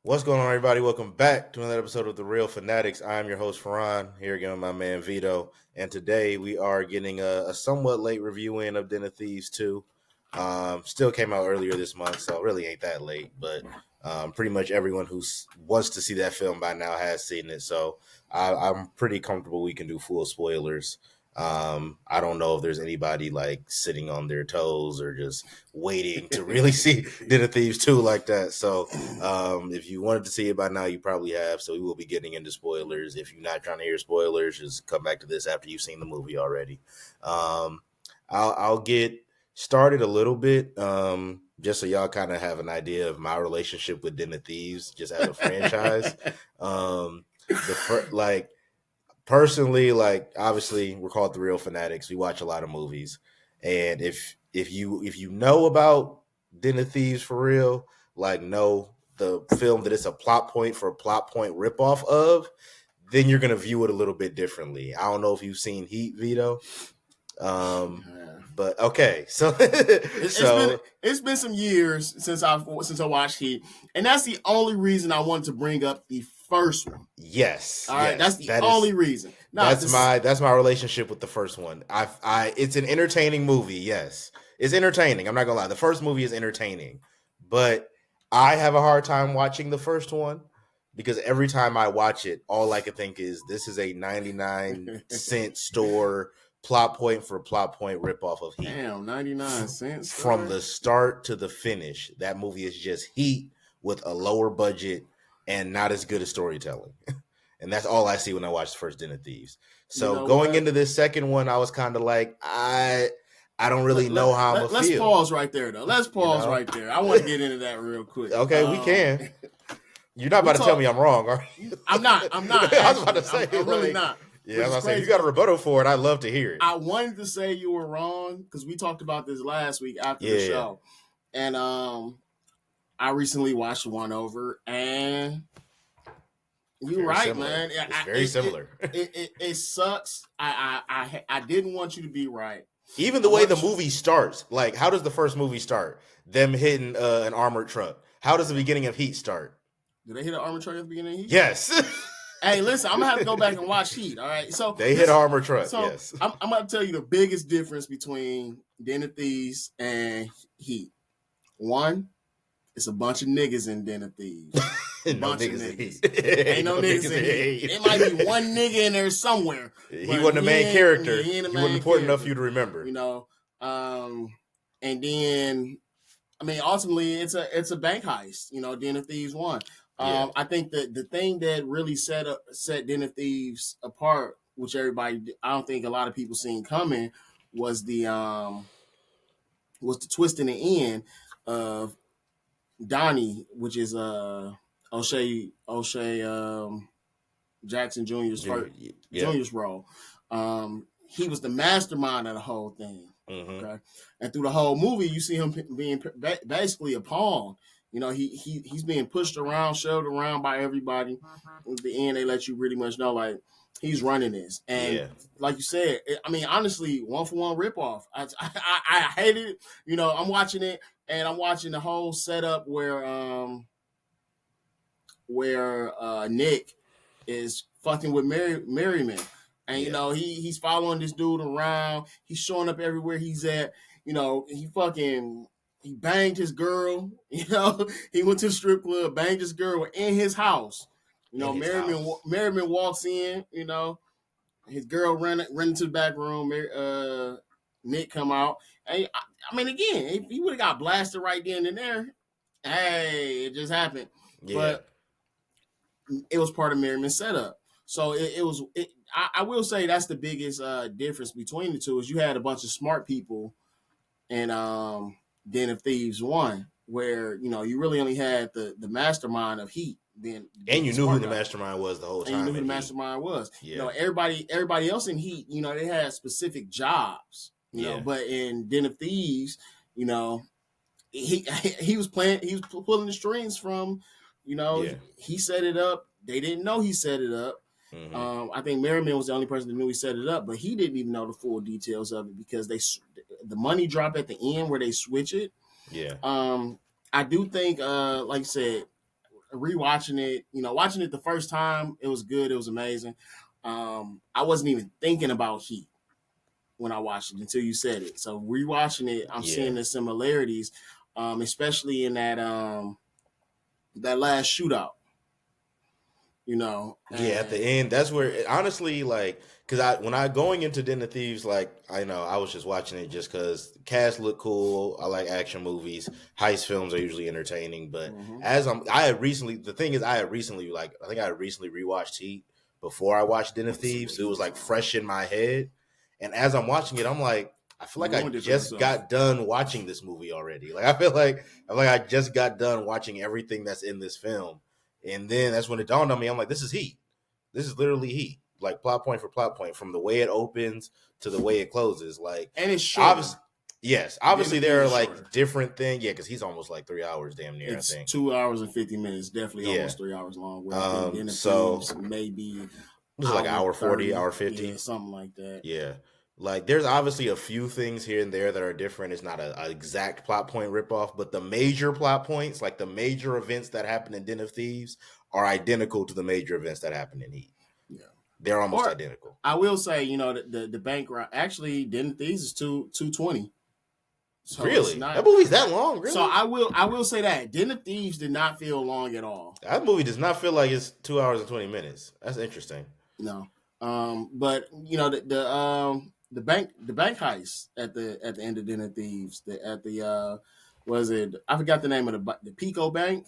What's going on, everybody? Welcome back to another episode of the Reel Fanatics. I'm your host, Ferran, here again with my man Vito. And today we are getting a somewhat late review in of Den of Thieves 2. Still came out earlier this month, so it really ain't that late. But pretty much everyone who wants to see that film by now has seen it. So I'm pretty comfortable we can do full spoilers. I don't know if there's anybody like sitting on their toes or just waiting to really see Den of Thieves 2 like that. So if you wanted to see it by now, you probably have. So we will be getting into spoilers. If you're not trying to hear spoilers, just come back to this after you've seen the movie already. I'll get started a little bit, just so y'all kind of have an idea of my relationship with Den of Thieves, just as a franchise. Like personally, like obviously we're called the Reel Fanatics. We watch a lot of movies, and if you know about Den of Thieves for real, like know the film that it's a plot point for a plot point ripoff of, then you're gonna view it a little bit differently. I don't know if you've seen Heat, Vito. But okay, so it's been some years since I watched Heat, and that's the only reason I wanted to bring up the first one. Yes, all right, yes, that's the only reason. No, that's my relationship with the first one. It's an entertaining movie. Yes, it's entertaining. I'm not gonna lie. The first movie is entertaining, but I have a hard time watching the first one because every time I watch it, all I can think is this is a 99-cent store plot point for plot point ripoff of Heat. Damn, 99 cents from the start to the finish. That movie is just Heat with a lower budget and not as good as storytelling. And that's all I see when I watch the first Den of Thieves. So going into this second one, I was kind of like, I don't really know how I'm gonna feel. Let's pause right there, though. Let's pause right there. I want to get into that real quick. Okay, we can. You're not about to tell me I'm wrong, are you? I'm not. I was about to say, I'm really not. Yeah, I was about to say, if you got a rebuttal for it, I'd love to hear it. I wanted to say you were wrong because we talked about this last week after the show. And I recently watched one over, and you're right, similar. Man. It's very similar. It sucks. I didn't want you to be right. Even the way the movie starts, like how does the first movie start? Them hitting an armored truck. How does the beginning of Heat start? Did they hit an armored truck at the beginning of Heat? Yes. Hey, listen, I'm gonna have to go back and watch Heat. All right, so they hit an armored truck. So yes, I'm gonna tell you the biggest difference between Den of Thieves and Heat. One, it's a bunch of niggas in Den of Thieves. No niggas in Heat. Ain't no niggas in Heat. It might be one nigga in there somewhere. He wasn't the main character. He wasn't important enough for you to remember. You know, and then I mean, ultimately, it's a bank heist. You know, Den of Thieves 1. I think that the thing that really set Den of Thieves apart, which I don't think a lot of people seen coming, was the twist in the end of Donnie, which is O'Shea Jackson Jr.'s Jr.'s role. He was the mastermind of the whole thing. Mm-hmm. Okay, and through the whole movie, you see him being basically a pawn. You know, he's being pushed around, shoved around by everybody. At the end, they let you pretty much know, like, he's running this. And like you said, I mean, honestly, 1-for-1 ripoff. I hated it. You know, I'm watching it, and I'm watching the whole setup where Nick is fucking with Merriman. And, you know, he's following this dude around. He's showing up everywhere he's at. You know, he banged his girl. You know, he went to the strip club, banged his girl in his house. You know, Merriman walks in, you know, his girl ran into the back room. Nick come out. And I mean, again, if he would have got blasted right then and there, hey, it just happened. Yeah. But it was part of Merriman's setup. So I will say that's the biggest difference between the two is you had a bunch of smart people in Den of Thieves 1, where, you know, you really only had the mastermind of Heat. And you knew who the mastermind was the whole time. And you knew who the mastermind was. Yeah. You know, everybody else in Heat, you know, they had specific jobs. You know, but in Den of Thieves, you know, he was pulling the strings from, you know, he set it up. They didn't know he set it up. Mm-hmm. I think Merriman was the only person that knew he set it up, but he didn't even know the full details of it because the money drop at the end where they switch it. Yeah. I do think, like I said, rewatching it, watching it the first time, it was good. It was amazing. I wasn't even thinking about Heat when I watched it until you said it. So rewatching it, I'm Yeah. seeing the similarities, especially in that last shootout. Yeah, at the And end, that's where honestly, like, because when I going into Den of Thieves, like, I know I was just watching it just because cast look cool. I like action movies, heist films are usually entertaining. But mhm, I had recently, the thing is, I had recently, like, I think I had recently rewatched Heat before I watched Den of let's see what Thieves, so it Heat was is like on. fresh in my head. And as I'm watching it, I'm like, I feel You like I ruined it for just yourself. got done watching this movie already. Like, I feel like I just got done watching everything that's in this film. And then that's when it dawned on me. I'm like, this is Heat. This is literally Heat, like plot point for plot point, from the way it opens to the way it closes. Like, And it's shorter. obviously, yes, Den obviously of Thieves there are is like shorter. different things. Yeah, because he's almost like 3 hours, damn near. I It's think. 2 hours and 50 minutes, definitely Yeah. almost 3 hours long. Where I think Den of So Thieves may be it was like an hour hour 40, 30, hour yeah, 50. something like that. Yeah. Like there's obviously a few things here and there that are different. It's not a exact plot point ripoff, but the major plot points, like the major events that happen in Den of Thieves, are identical to the major events that happen in Heat. Yeah. They're almost Or identical. I will say, the bank run actually Den of Thieves is 220. So it's Really? That not. movie's that long, So really? I will say that Den of Thieves did not feel long at all. That movie does not feel like it's 2 hours and 20 minutes. That's interesting. No. But the bank heist at the end of Den of Thieves, at the was it, I forgot the name of the Pico Bank.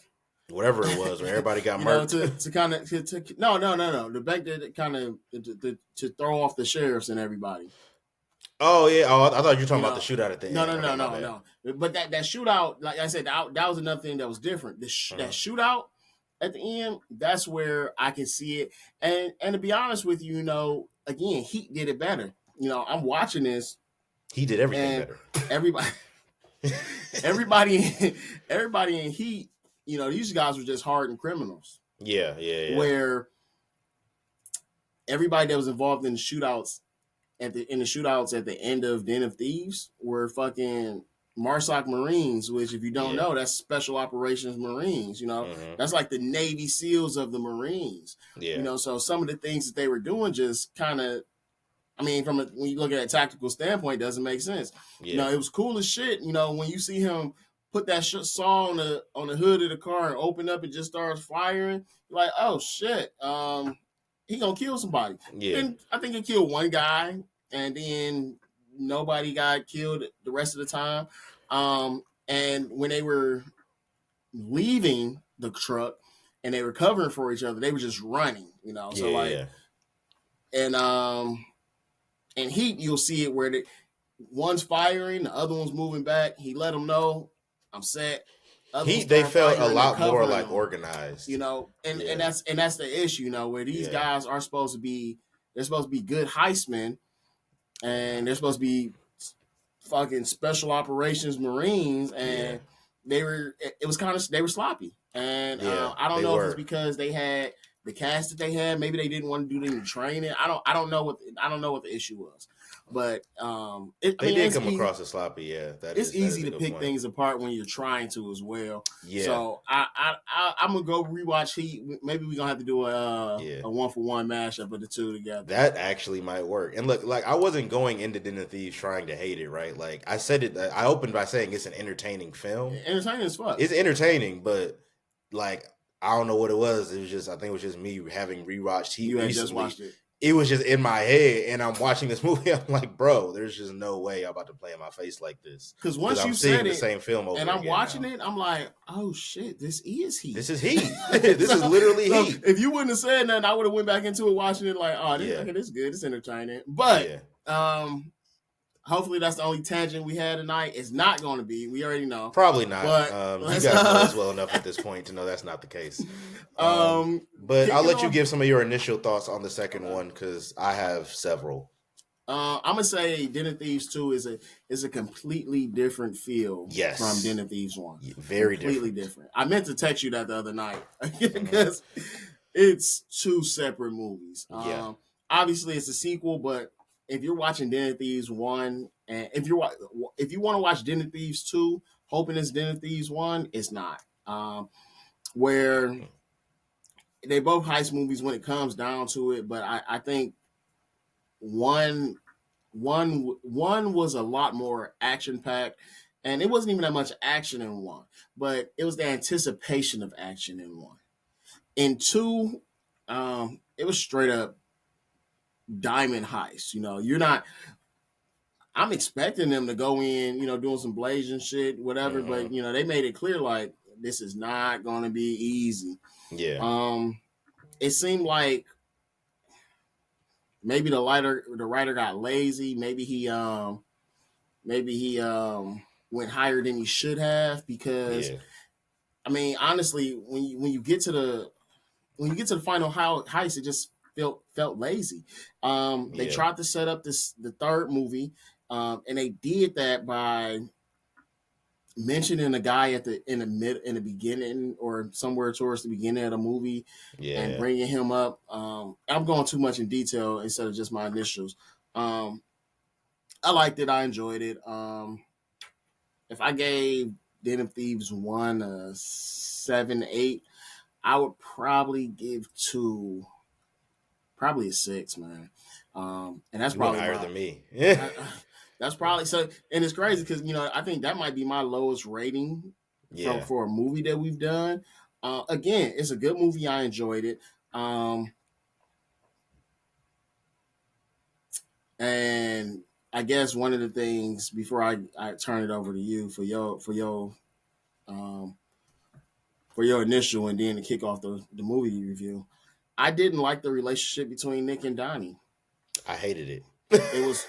Whatever it was, where everybody got To murked. kind of no, the bank that kind of to throw off the sheriffs and everybody. Oh yeah. Oh, I thought you were talking You about the know, shootout at the no, end. no, Okay, no, my no, bad. no. But that shootout, like I said, that was another thing that was different. That Uh-huh. shootout at the end, that's where I can see it. And to be honest with you, again, Heat did it better. I'm watching this, He did everything and better. everybody, everybody, everybody in Heat, these guys were just hardened criminals. Yeah, yeah, yeah. Where everybody that was involved in the shootouts at the end of Den of Thieves were fucking Marsoc Marines, which if you don't Yeah. know, that's Special Operations Marines. Mm-hmm. That's like the Navy SEALs of the Marines. Yeah. So some of the things that they were doing just kind of, I mean, when you look at a tactical standpoint, it doesn't make sense. Yeah. It was cool as shit. When you see him put that saw on the hood of the car and open up and just starts firing, you're like, oh shit, he gonna kill somebody. Yeah. And I think he killed one guy, and then nobody got killed the rest of the time. And when they were leaving the truck and they were covering for each other, they were just running. Yeah. So like, Yeah. and in Heat, you'll see it where one's firing, the other one's moving back. He let them know, I'm set. They felt a lot more covering like them. organized. And Yeah. that's the issue, where these Yeah. guys are supposed to be, they're supposed to be good heistmen, and they're supposed to be fucking special operations Marines, and they were sloppy, and Yeah, I don't they know if were. it's because they had the cast that they had. Maybe they didn't want to do any training. I don't know what the issue was, but They did it's come easy. across as sloppy. Yeah, It's that is easy a to good pick point. things apart when you're trying to as well. Yeah. So I'm gonna go rewatch Heat. Maybe we're gonna have to do a 1-for-1 mashup of the two together. That actually might work. And look, like I wasn't going into Den of Thieves trying to hate it, right? Like I said it. I opened by saying it's an entertaining film. Entertaining as fuck. It's entertaining, but like I don't know what it was. It was just I think it was just me having rewatched Heat You had recently. just watched it. It was just in my head, and I'm watching this movie. I'm like, bro, there's just no way I'm about to play in my face like this. Because once I'm you seeing said the it, same film over and I'm again watching now. it, I'm like, oh shit, this is Heat. This is Heat. This is literally Heat. If you wouldn't have said nothing, I would have went back into it watching it like, oh, this is good, it's entertaining. But hopefully that's the only tangent we had tonight. It's not going to be. We already know. Probably not. But you guys know us well enough at this point to know that's not the case. But I'll let you give some of your initial thoughts on the second one because I have several. I'm gonna say Den of Thieves 2 is a completely different feel from Den of Thieves 1. Very completely different. I meant to text you that the other night because it's two separate movies. Obviously it's a sequel, but if you're watching Den of Thieves 1, and if you want to watch Den of Thieves 2, hoping it's Den of Thieves 1, it's not. where they both heist movies when it comes down to it, but I think one one was a lot more action packed, and it wasn't even that much action in one, but it was the anticipation of action in one. In two, it was straight up diamond heist. You know, you're not. I'm expecting them to go in, doing some blazing shit, whatever. But they made it clear like this is not going to be easy. Yeah. It seemed like maybe the writer got lazy. Maybe he went higher than he should have because I mean honestly when you get to the final heist it just felt lazy. They tried to set up the third movie, and they did that by mentioning a guy in the beginning or somewhere towards the beginning of the movie and bringing him up. I'm going too much in detail instead of just my initials. I liked it. I enjoyed it. If I gave Den of Thieves 1 a 7-8, I would probably give 2 probably a 6, man. And that's probably higher than me. That's probably so. And it's crazy because I think that might be my lowest rating for a movie that we've done. Again, it's a good movie. I enjoyed it. And I guess one of the things before I turn it over to you for your initial and then to kick off the movie review, I didn't like the relationship between Nick and Donnie. I hated it. It was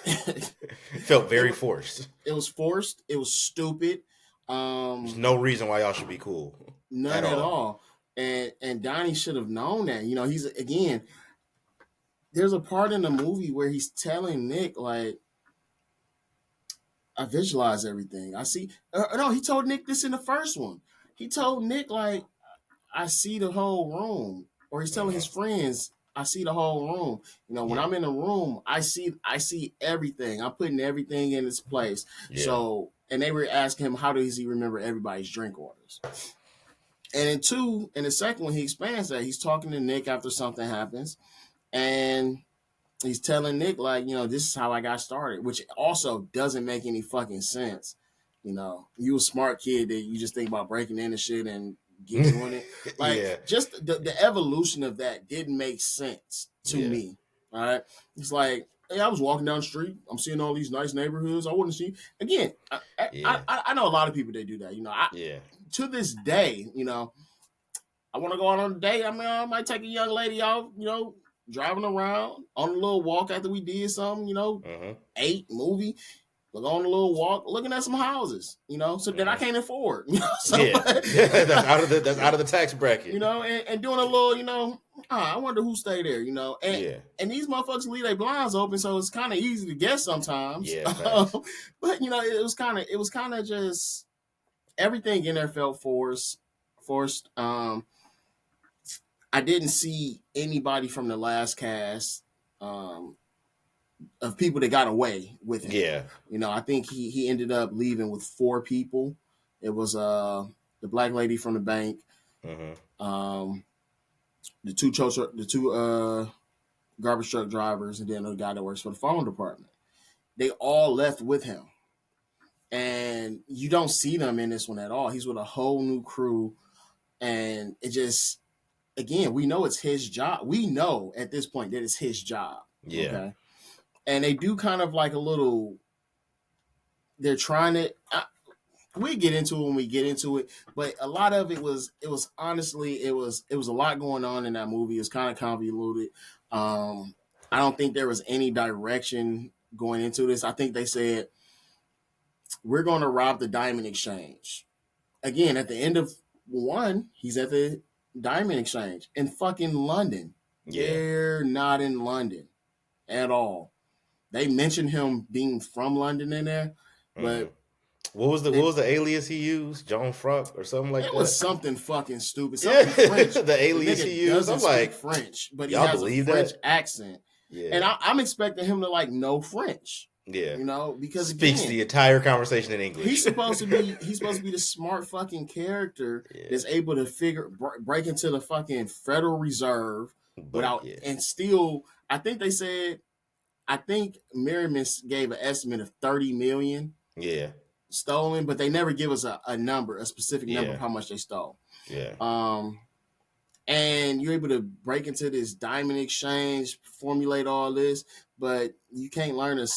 felt very forced. It was forced. It was stupid. There's no reason why y'all should be cool. None at all. And Donnie should have known that. He's again. There's a part in the movie where he's telling Nick like, I visualize everything. I see. No, he told Nick this in the first one. He told Nick like, I see the whole room, or he's telling his friends, I see the whole room. When I'm in a room, I see everything. I'm putting everything in its place. Yeah. So, and they were asking him, how does he remember everybody's drink orders? And in the second one, he expands that. He's talking to Nick after something happens, and he's telling Nick, like, this is how I got started, which also doesn't make any fucking sense. You a smart kid that you just think about breaking into shit and get doing it. Like, just the evolution of that didn't make sense to me. All right. It's like, hey, I was walking down the street. I'm seeing all these nice neighborhoods. I wouldn't see. Again, I know a lot of people that do that. To this day, I want to go out on a date. I mean, I might take a young lady out, driving around on a little walk after we did something, ate, movie. Look on a little walk, looking at some houses, so that I can't afford. That's out of the tax bracket. And doing a little, I wonder who stayed there, and these motherfuckers leave their blinds open, so it's kind of easy to guess sometimes. But it was kind of just everything in there felt forced. I didn't see anybody from the last cast. Of people that got away with him. I think he ended up leaving with 4 people. It was the black lady from the bank, the two garbage truck drivers, and then the guy that works for the phone department. They all left with him, and you don't see them in this one at all. He's with a whole new crew, and it just, again, we know it's his job. We know at this point that it's his job. Okay? And they do kind of like a little, they're trying to, we get into it when we get into it, but a lot of it was honestly, it was a lot going on in that movie. It's kind of convoluted. I don't think there was any direction going into this. I think they said, we're going to rob the diamond exchange. Again, at the end of 1, he's at the diamond exchange in fucking London. They're not in London at all. They mentioned him being from London in there, but what was the alias he used? John Fruck or something like that? It was something fucking stupid. Something French. The alias he used. I'm like, French, but he has a French accent. And I'm expecting him to like know French. Yeah. Because Speaks again, the entire conversation in English. he's supposed to be the smart fucking character that's able to break into the fucking Federal Reserve But without and still. I think Merriman gave an estimate of 30 million. Yeah. Stolen, but they never give us a specific number of how much they stole. Yeah. And you're able to break into this diamond exchange, formulate all this, but you can't learn a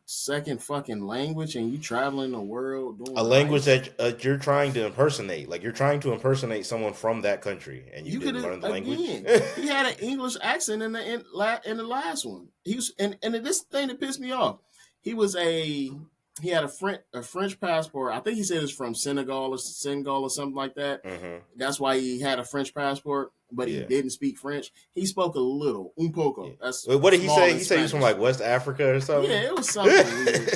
second fucking language, and you traveling the world doing a language that you're trying to impersonate. Like you're trying to impersonate someone from that country, and you didn't learn the language. He had an English accent in the last one. He was, and this thing that pissed me off. He had a French passport. I think he said it's from Senegal or something like that. Mm-hmm. That's why he had a French passport, but he didn't speak French. He spoke a little, un poco. Yeah. That's what did he say? He Spanish. said he was from like West Africa or something. Yeah, it was something.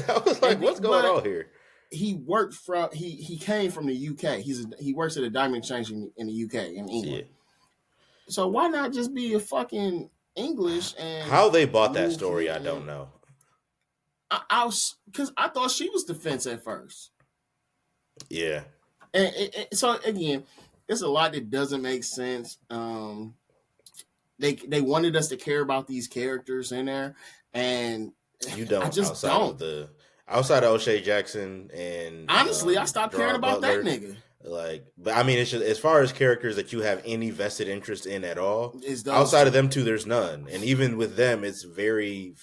I was like, what's going on here? He worked from he came from the UK. He works at a diamond exchange in the UK in England. Yeah. So why not just be a fucking English? And how they bought that story, I don't know. Because I thought she was the fence at first. Yeah. And so again, there's a lot that doesn't make sense. They wanted us to care about these characters in there, and you don't. I just outside of O'Shea Jackson and honestly, I stopped caring about Butler, that nigga. Like, but I mean, it's just, as far as characters that you have any vested interest in at all, outside of them two, there's none. And even with them, it's very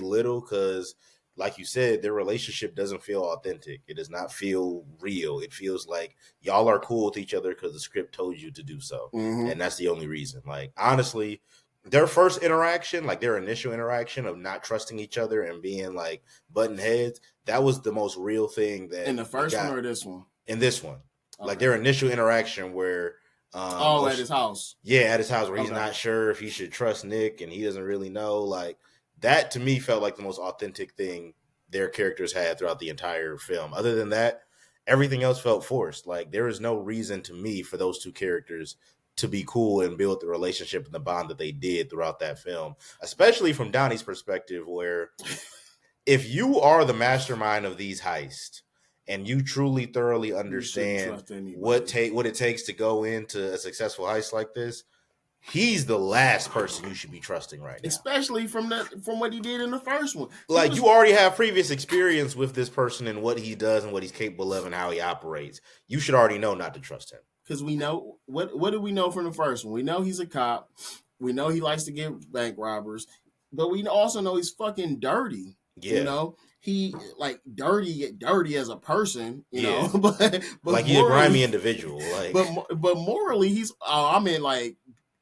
little because, like you said, their relationship doesn't feel authentic. It does not feel real. It feels like y'all are cool with each other because the script told you to do so, and that's the only reason. Like, honestly, their first interaction, like their initial interaction of not trusting each other and being like button heads, that was the most real thing that in the first one or this one. In this one. Okay. Like their initial interaction where at his house. Yeah, at his house where he's not sure if he should trust Nick and he doesn't really know. Like that to me felt like the most authentic thing their characters had throughout the entire film. Other than that, everything else felt forced. Like there is no reason to me for those two characters to be cool and build the relationship and the bond that they did throughout that film, especially from Donnie's perspective, where if you are the mastermind of these heists and you truly thoroughly understand what it takes to go into a successful heist like this, he's the last person you should be trusting right now. Especially from what he did in the first one. Like you already have previous experience with this person and what he does and what he's capable of and how he operates. You should already know not to trust him. Because we know what do we know from the first one? We know he's a cop. We know he likes to get bank robbers, but we also know he's fucking dirty. Yeah. He like dirty as a person, you know, but like he's a grimy individual. Like, but morally, he's like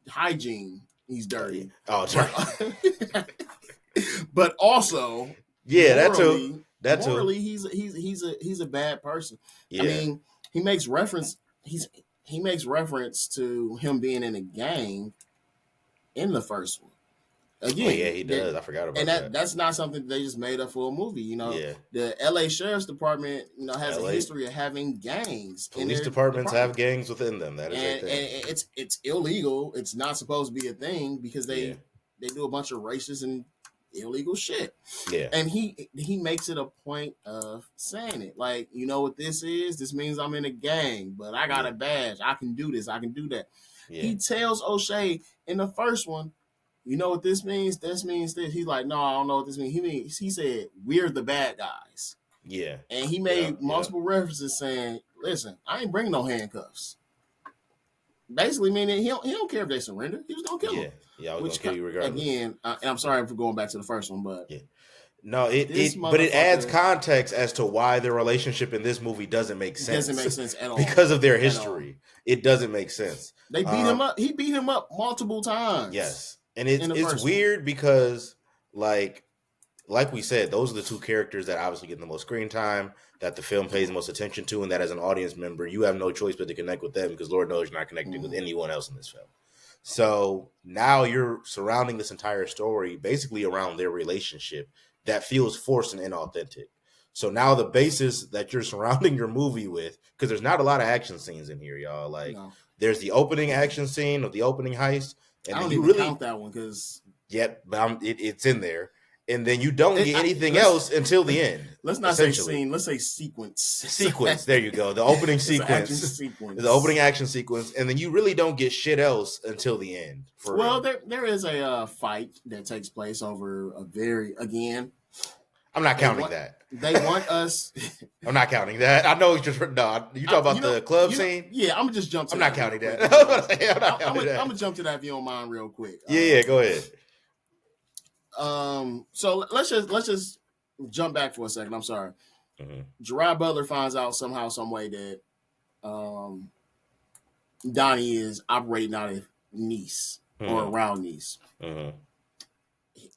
hygiene. He's dirty. Oh, sorry. But also, morally, morally, he's a bad person. Yeah. I mean, he makes reference to him being in a gang in the first one. Again, he does. I forgot about that. And that's not something they just made up for a movie. The LA Sheriff's Department, has a history of having gangs. Police departments have gangs within them. That is a thing. And it's illegal. It's not supposed to be a thing because they do a bunch of racist and illegal shit. Yeah. And he makes it a point of saying it. Like, you know what this is? This means I'm in a gang, but I got a badge. I can do this. I can do that. Yeah. He tells O'Shea in the first one, you know what this means? This means this. He's like, no, I don't know what this means. He said, we're the bad guys. Yeah. And he made multiple references saying, listen, I ain't bringing no handcuffs. Basically meaning he don't care if they surrender. He was going to kill them. Yeah, I was going to kill you regardless. Again, and I'm sorry for going back to the first one, but... Yeah. No, but it adds context as to why their relationship in this movie doesn't make sense. It doesn't make sense at all. Because of their history. It doesn't make sense. They beat him up. He beat him up multiple times. Yes. And it's weird because, like we said, those are the two characters that obviously get the most screen time, that the film pays the most attention to, and that as an audience member, you have no choice but to connect with them because Lord knows you're not connecting with anyone else in this film. So now you're surrounding this entire story basically around their relationship that feels forced and inauthentic. So now the basis that you're surrounding your movie with, because there's not a lot of action scenes in here, y'all. Like there's the opening action scene of the opening heist. And I don't even count that one because but it's in there. and then you don't get anything else until the end. Let's not say scene. Let's say sequence. Sequence. There you go. The opening sequence. The opening action sequence, and then you really don't get shit else until the end. There is a fight that takes place over a very I'm not counting that. They want us. I'm not counting that. I know it's just no. You talk about the club scene. Yeah, I'm gonna just jump to. I'm not counting that. I'm gonna jump to that if you don't mind, real quick. Yeah, go ahead. So let's just jump back for a second. I'm sorry. Mm-hmm. Gerard Butler finds out somehow, some way that Donnie is operating out of Nice or around Nice. Mm-hmm.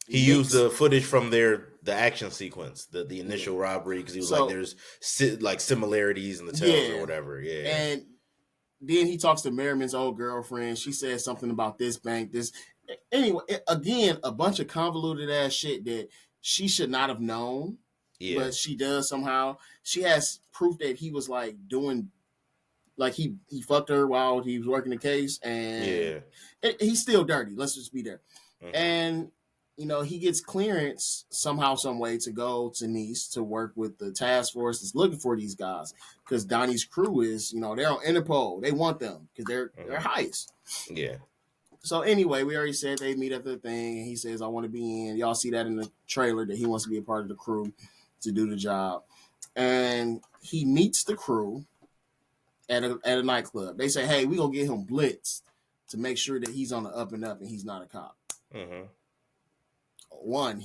He used the footage from the action sequence, the initial robbery, because he was like, there's like similarities in the tales or whatever. Yeah. And then he talks to Merriman's old girlfriend. She says something about this bank, this. Anyway, again, a bunch of convoluted ass shit that she should not have known. Yeah. But she does somehow. She has proof that he was like doing, like he fucked her while he was working the case. And he's still dirty. Let's just be there. Mm-hmm. And he gets clearance somehow, some way to go to Nice to work with the task force that's looking for these guys. Because Donnie's crew is, they're on Interpol. They want them because they're heist. Yeah. So anyway, we already said they meet at the thing, and he says, "I want to be in." Y'all see that in the trailer that he wants to be a part of the crew to do the job. And he meets the crew at a nightclub. They say, "Hey, we're gonna get him blitzed to make sure that he's on the up and up and he's not a cop." Mm-hmm. One,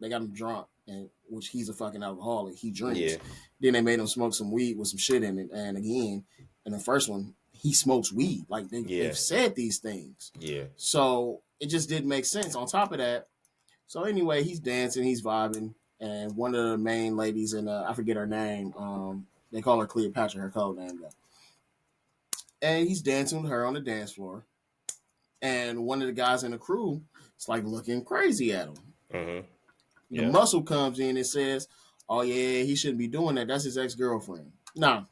they got him drunk, and which he's a fucking alcoholic. He drinks. Yeah. Then they made him smoke some weed with some shit in it. And again, in the first one, he smokes weed. Like they've said these things. Yeah. So it just didn't make sense. On top of that, so anyway, he's dancing, he's vibing, and one of the main ladies, and I forget her name. They call her Cleopatra, her code name though. And he's dancing with her on the dance floor, and one of the guys in the crew is like looking crazy at him. Mm-hmm. The muscle comes in and says, "Oh yeah, he shouldn't be doing that. That's his ex-girlfriend." Now,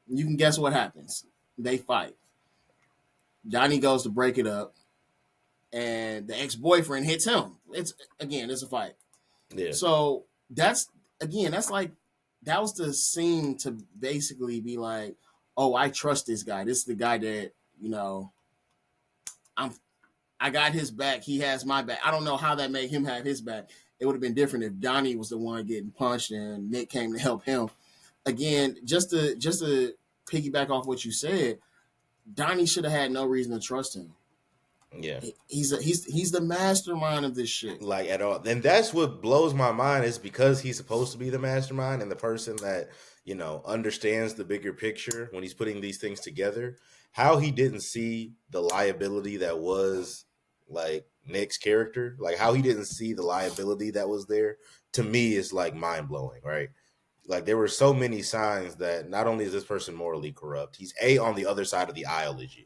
you can guess what happens. They fight. Donnie goes to break it up, and the ex-boyfriend hits him. It's a fight. Yeah. So that's like that was the scene to basically be like, "Oh, I trust this guy. This is the guy that I got his back. He has my back." I don't know how that made him have his back. It would have been different if Donnie was the one getting punched and Nick came to help him. Again, just to piggyback off what you said, Donnie should have had no reason to trust him. Yeah, he's the mastermind of this shit. Like at all, and that's what blows my mind is because he's supposed to be the mastermind and the person that understands the bigger picture when he's putting these things together. How he didn't see the liability that was like Nick's character, like how he didn't see the liability that was there, to me is like mind blowing, right? Like there were so many signs that not only is this person morally corrupt, he's on the other side of the aisle as you.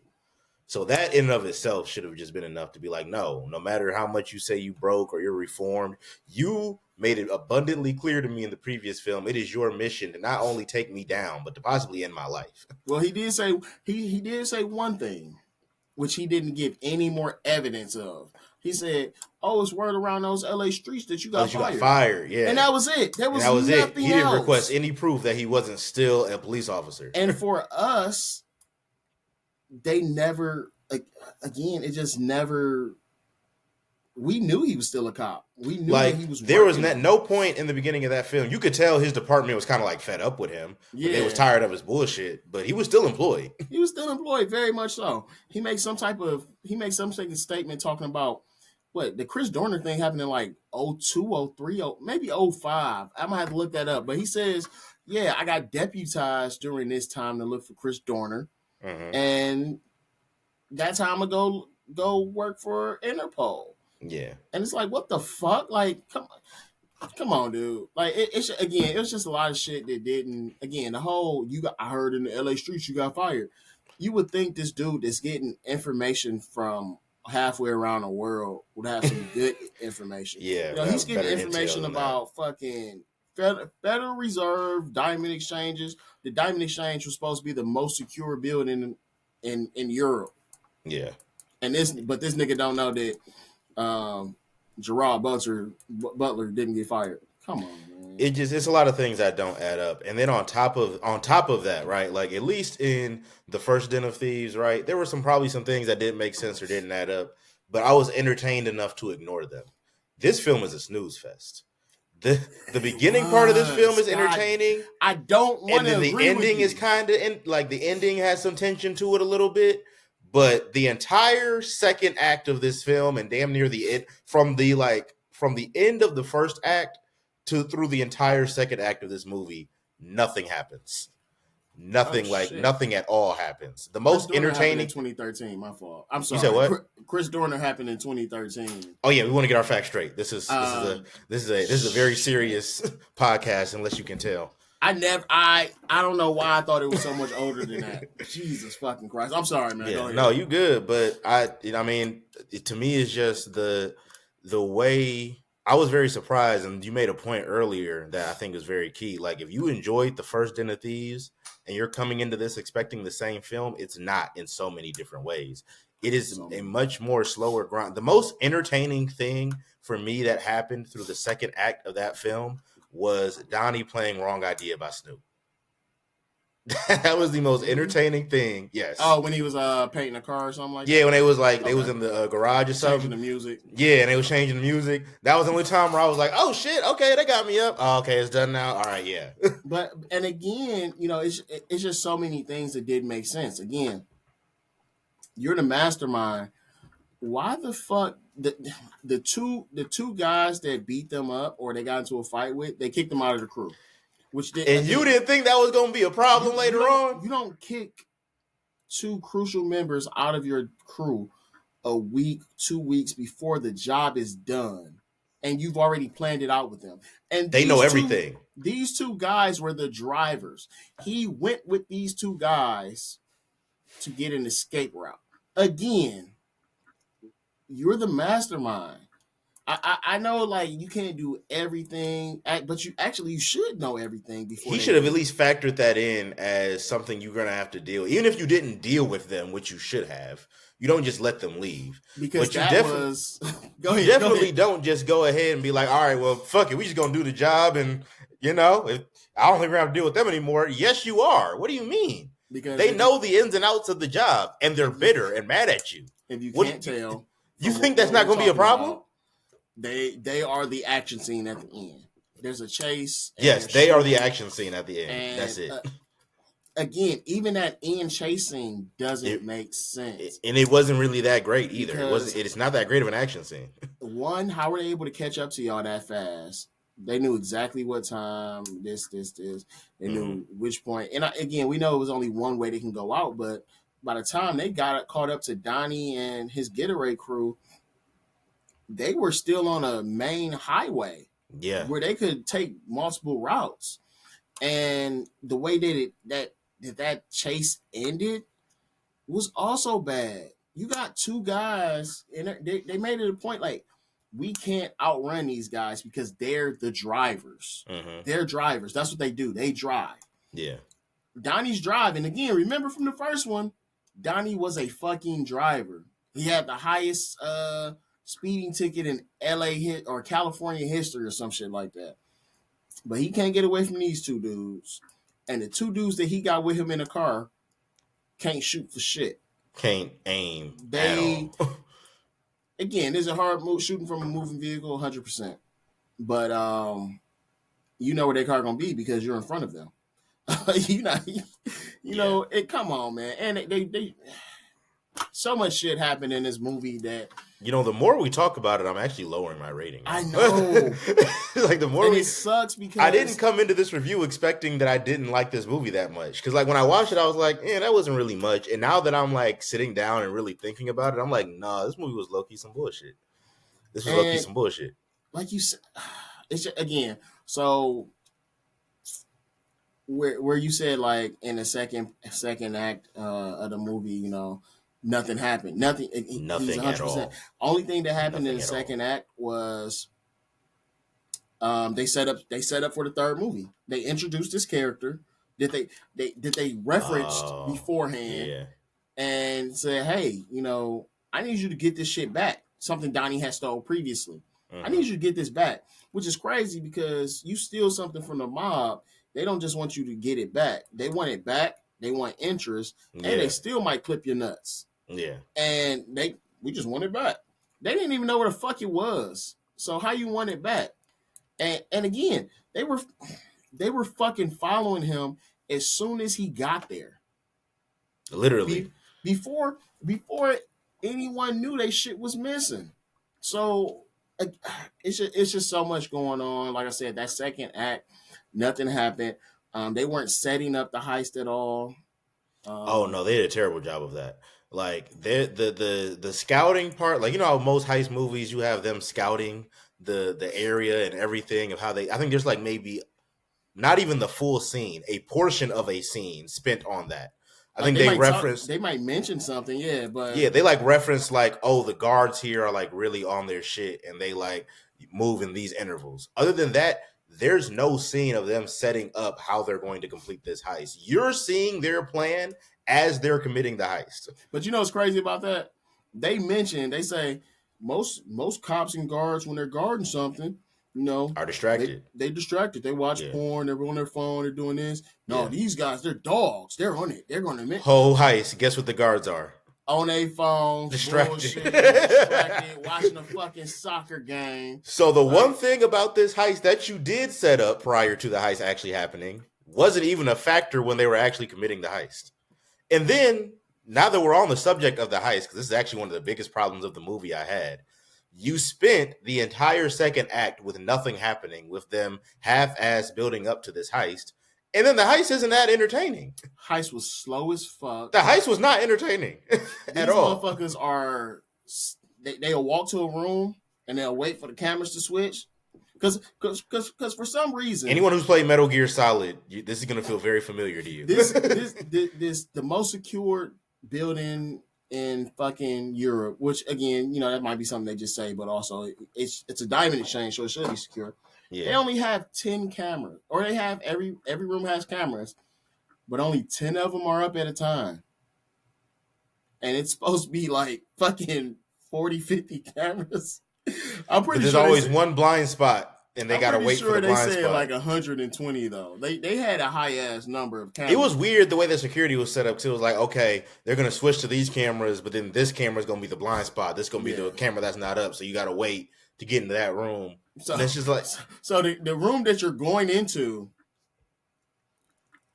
So that in and of itself should have just been enough to be like, no matter how much you say you broke or you're reformed, you made it abundantly clear to me in the previous film, it is your mission to not only take me down, but to possibly end my life. Well, he did say he did say one thing, which he didn't give any more evidence of. He said, "Oh, it's word around those LA streets that you got fired." Yeah, and that was it. That was nothing it. He didn't request any proof that he wasn't still a police officer. And for us, they never. Again, it just never. We knew he was still a cop. We knew that he was. There was no point in the beginning of that film. You could tell his department was kind of like fed up with him. Yeah, they was tired of his bullshit, but he was still employed. He was still employed, very much so. He makes some type of statement talking about what the Chris Dorner thing happened in like 02, 03, maybe 05. I'm gonna have to look that up. But he says, "Yeah, I got deputized during this time to look for Chris Dorner, and that time ago go work for Interpol." Yeah, and it's like, what the fuck? Like, come on, dude. Like, it was just a lot of shit that didn't. Again, the whole I heard in the LA streets you got fired. You would think this dude that's getting information from halfway around the world would have some good information. Yeah, he's getting information about fucking Federal Reserve, diamond exchanges. The diamond exchange was supposed to be the most secure building in Europe. Yeah, but this nigga don't know that. Gerard Butler didn't get fired. Come on, man. It's a lot of things that don't add up. And then on top of that, right? Like at least in the first Den of Thieves, right? There were probably some things that didn't make sense or didn't add up, but I was entertained enough to ignore them. This film is a snooze fest. The beginning part of this film is entertaining. I don't want to and then the ending is kind of like the ending has some tension to it a little bit, but the entire second act of this film and damn near the end from the end of the first act to through the entire second act of this movie, nothing happens. Nothing at all happens. The most entertaining in 2013. My fault. I'm sorry. You said what? Chris Dorner happened in 2013. Oh yeah, we want to get our facts straight. This is a very serious podcast, unless you can tell. I don't know why I thought it was so much older than that. Jesus fucking Christ. I'm sorry, man. Yeah, no, you good, but I mean, to me, it's just the way I was very surprised, and you made a point earlier that I think is very key. Like, if you enjoyed the first Den of Thieves and you're coming into this expecting the same film, it's not in so many different ways. It is a much more slower grind. The most entertaining thing for me that happened through the second act of that film was Donnie playing Wrong Idea by Snoop. That was the most entertaining thing. Yes. Oh, when he was painting a car or something like that? Yeah, when they was like, they was in the garage or something. Changing the music. Yeah, and they was changing the music. That was the only time where I was like, oh shit, okay, they got me up. Oh, okay, it's done now. All right, yeah. And again, it's just so many things that did make sense. Again, you're the mastermind. Why the fuck the two guys that beat them up or they got into a fight with, they kicked them out of the crew? You didn't think that was going to be a problem later on? You don't kick two crucial members out of your crew a week, 2 weeks before the job is done, and you've already planned it out with them. And they know everything. These two guys were the drivers. He went with these two guys to get an escape route. Again, you're the mastermind. I know, like, you can't do everything, but you should know everything before. He should have at least factored that in as something you're going to have to deal with. Even if you didn't deal with them, which you should have, you don't just let them leave. Because definitely don't just go ahead and be like, all right, well, fuck it. We just going to do the job. And, if I don't think we're going to deal with them anymore. Yes, you are. What do you mean? Because they know the ins and outs of the job, and they're bitter and mad at you. If you can't tell. You think that's not going to be a problem? They are the action scene at the end. There's a chase. Yes, they are the action scene at the end. That's it. Again, even that end chase scene doesn't make sense. And it wasn't really that great either. It's not that great of an action scene. One, how were they able to catch up to y'all that fast? They knew exactly what time, this. They knew which point. And again, we know it was only one way they can go out, but by the time they got caught up to Donnie and his getaway crew, they were still on a main highway, where they could take multiple routes. And the way that chase ended was also bad. You got two guys, and they made it a point like, we can't outrun these guys because they're the drivers. Mm-hmm. They're drivers. That's what they do. They drive. Yeah. Donnie's driving. Again, remember from the first one, Donnie was a fucking driver. He had the highest speeding ticket in LA or California history or some shit like that. But he can't get away from these two dudes. And the two dudes that he got with him in the car can't shoot for shit. Can't aim at all. Again, there's a hard move shooting from a moving vehicle, 100%. But you know where their car gonna be because you're in front of them. Come on, man. And they so much shit happened in this movie that the more we talk about it, I'm actually lowering my rating. I know. Like the more it sucks because I didn't come into this review expecting that I didn't like this movie that much. Because like when I watched it, I was like, that wasn't really much. And now that I'm like sitting down and really thinking about it, I'm like, nah, this movie was low-key some bullshit. Like you said, it's just, again, so where you said like in the second act of the movie, nothing happened. Nothing at all. Only thing that happened in the second act was they set up for the third movie. They introduced this character that they referenced beforehand and said, hey, I need you to get this shit back. Something Donnie had stole previously. I need you to get this back, which is crazy because you steal something from the mob. They don't just want you to get it back. They want it back. They want interest, and they still might clip your nuts. Yeah. And we just want it back. They didn't even know where the fuck it was. So how you want it back? And again, they were fucking following him as soon as he got there. Literally. Before anyone knew they shit was missing. So it's just so much going on. Like I said, that second act, nothing happened. They weren't setting up the heist at all. Oh no, they did a terrible job of that. Like the scouting part, like you know how most heist movies you have them scouting the area and everything of how they. I think there's like maybe not even the full scene, a portion of a scene spent on that. I think they referenced. They might mention something, yeah, but yeah, they like reference like, oh, the guards here are like really on their shit, and they like move in these intervals. Other than that, there's no scene of them setting up how they're going to complete this heist. You're seeing their plan as they're committing the heist. But you know what's crazy about that? They say most cops and guards when they're guarding something, you know, Are distracted. They distracted. They watch porn. They're on their phone. They're doing this. No, these guys, they're dogs. They're on it. They're going to whole heist. Guess what the guards are? On their phones, distracted, watching a fucking soccer game. So the one thing about this heist that you did set up prior to the heist actually happening wasn't even a factor when they were actually committing the heist. And then, now that we're on the subject of the heist, because this is actually one of the biggest problems of the movie I had, you spent the entire second act with nothing happening, with them half-ass building up to this heist, and then the heist isn't that entertaining. Heist was slow as fuck. The heist was not entertaining at all. These motherfuckers are... They'll walk to a room, and they'll wait for the cameras to switch. Because for some reason... Anyone who's played Metal Gear Solid, this is going to feel very familiar to you. This the most secure building in fucking Europe, which again, you know, that might be something they just say, but also it's a diamond exchange, so it should be secure. Yeah. They only have 10 cameras, or they have every room has cameras, but only 10 of them are up at a time. And it's supposed to be like fucking 40, 50 cameras. I'm pretty there's sure always one blind spot. And they got to wait for the blind spot. They said like 120 though. They had a high ass number of cameras. It was weird the way the security was set up because it was like, okay, they're gonna switch to these cameras, but then this camera is gonna be the blind spot. This is gonna be the camera that's not up, so you got to wait to get into that room. So and it's just like, so the room that you're going into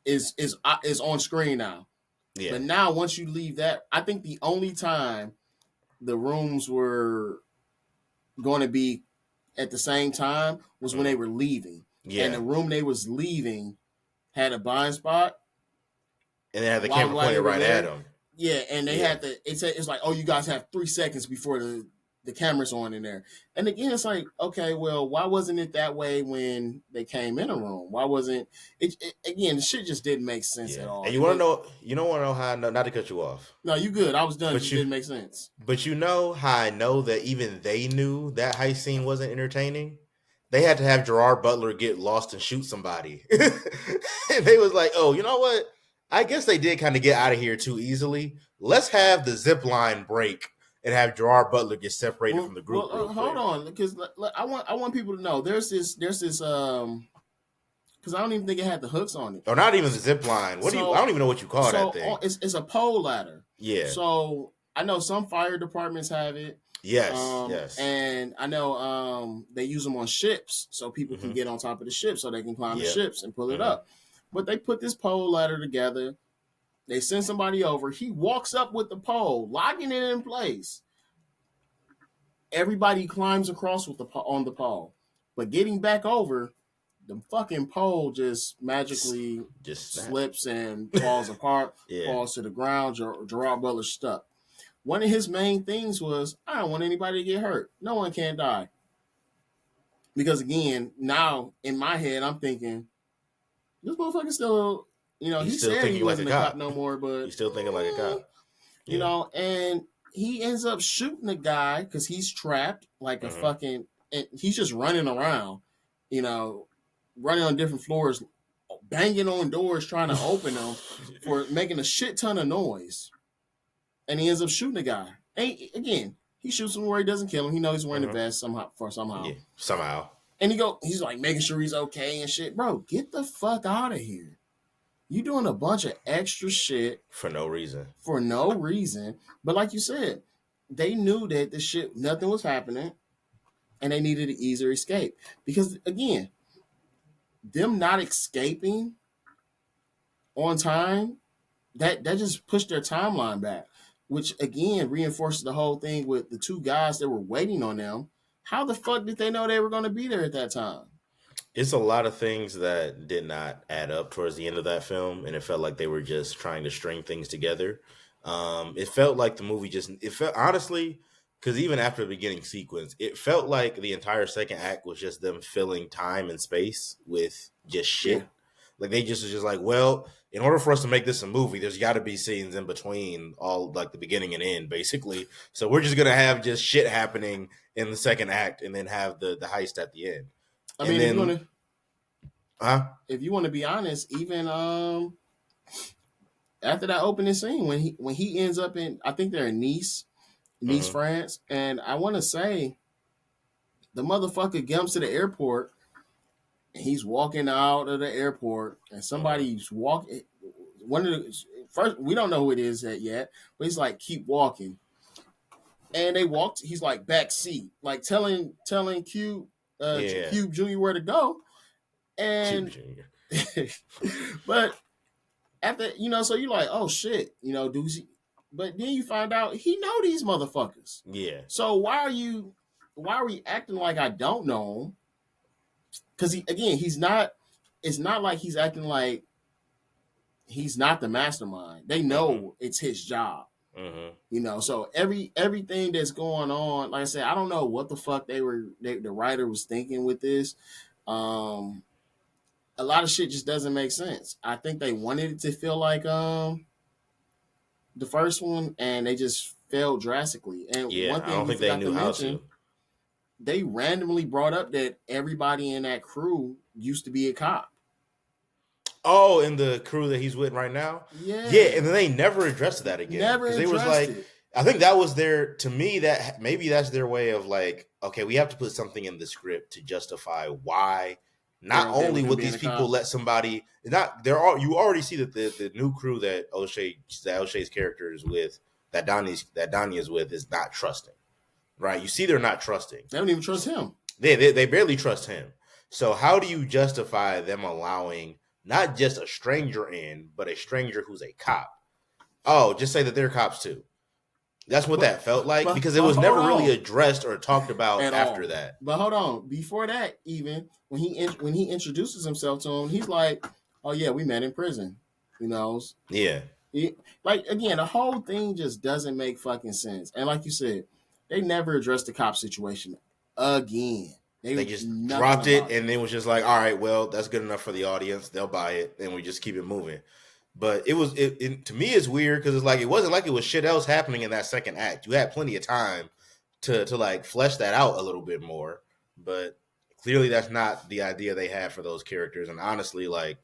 is on screen now. Yeah. But now once you leave that, I think the only time the rooms were going to be at the same time was when they were leaving. Yeah. And the room they was leaving had a blind spot. And they had the camera pointed right at them. Yeah, and they had it's like, oh, you guys have 3 seconds before the camera's on in there. And again, it's like, okay, well, why wasn't it that way when they came in a room? Why wasn't it again, the shit just didn't make sense at all. And you don't want to know how I know, not to cut you off. No, you good. I was done. It didn't make sense. But you know how I know that even they knew that heist scene wasn't entertaining? They had to have Gerard Butler get lost and shoot somebody. And they was like, oh, you know what? I guess they did kind of get out of here too easily. Let's have the zip line break and have Gerard Butler get separated from the group. Hold on, because I want people to know there's this because I don't even think it had the hooks on it. Or not even the zip line. I don't even know what you call that thing. It's a pole ladder. Yeah. So I know some fire departments have it. Yes. Yes. And I know they use them on ships so people can get on top of the ship so they can climb the ships and pull it up. But they put this pole ladder together. They send somebody over. He walks up with the pole, locking it in place. Everybody climbs across on the pole. But getting back over, the fucking pole just magically slips and falls apart, falls to the ground. Gerard Butler's stuck. One of his main things was, I don't want anybody to get hurt. No one can die. Because again, now in my head, I'm thinking, this motherfucker still... You know, he said he wasn't a cop no more, but... He's still thinking like a cop. You know, and he ends up shooting the guy because he's trapped like a fucking... And he's just running around, you know, running on different floors, banging on doors, trying to open them for making a shit ton of noise. And he ends up shooting the guy. And again, He shoots him where he doesn't kill him. He knows he's wearing the vest somehow. Yeah, somehow. And he's like making sure he's okay and shit. Bro, get the fuck out of here. You doing a bunch of extra shit for no reason. For no reason. But like you said, they knew that the shit, nothing was happening, and they needed an easier escape. Because again, them not escaping on time, that just pushed their timeline back, which again reinforces the whole thing with the two guys that were waiting on them. How the fuck did they know they were going to be there at that time? It's a lot of things that did not add up towards the end of that film, and it felt like they were just trying to string things together. It felt like the movie it felt honestly, because even after the beginning sequence, it felt like the entire second act was just them filling time and space with just shit. Yeah. Like they just was just like, well, in order for us to make this a movie, there's got to be scenes in between all like the beginning and end, basically. So we're just gonna have just shit happening in the second act, and then have the heist at the end. I mean, if you want to be honest, even after that opening scene, when he ends up in, I think they're in Nice, France, and I want to say the motherfucker comes to the airport, and he's walking out of the airport, and somebody's walking. One of the first, we don't know who it is yet, but he's like, keep walking, and they walked. He's like back seat, like telling Cube Jr. where to go. And but after, so you're like, oh shit, Doozy. But then you find out he know these motherfuckers. Yeah. So why are we acting like I don't know him? Because he's not. It's not like he's acting like he's not the mastermind. They know it's his job. So everything that's going on, like I said, I don't know what the fuck the writer was thinking with this. A lot of shit just doesn't make sense. I think they wanted it to feel like the first one, and they just failed drastically. And one thing I don't think they knew how to. They randomly brought up that everybody in that crew used to be a cop. Oh, in the crew that he's with right now? Yeah. And then they never addressed that again. Never addressed was like, it. I think that was to me, that maybe that's their way of like, okay, we have to put something in the script to justify why. Not only would these people let somebody you already see that the new crew that O'Shea's character is with, that Donnie is with, is not trusting. Right? You see they're not trusting. They don't even trust him. They barely trust him. So how do you justify them allowing not just a stranger in, but a stranger who's a cop? Oh, just say that they're cops too. That's what that felt like, because it was never really addressed or talked about after that. But hold on, before that, even when he introduces himself to him, he's like, "Oh yeah, we met in prison," Yeah. Like again, the whole thing just doesn't make fucking sense. And like you said, they never addressed the cop situation again. They just dropped it, and it was just like, all right, well, that's good enough for the audience. They'll buy it, and we just keep it moving. But it to me, it's weird because it's like it wasn't like it was shit else happening in that second act. You had plenty of time to like flesh that out a little bit more. But clearly, that's not the idea they had for those characters. And honestly, like,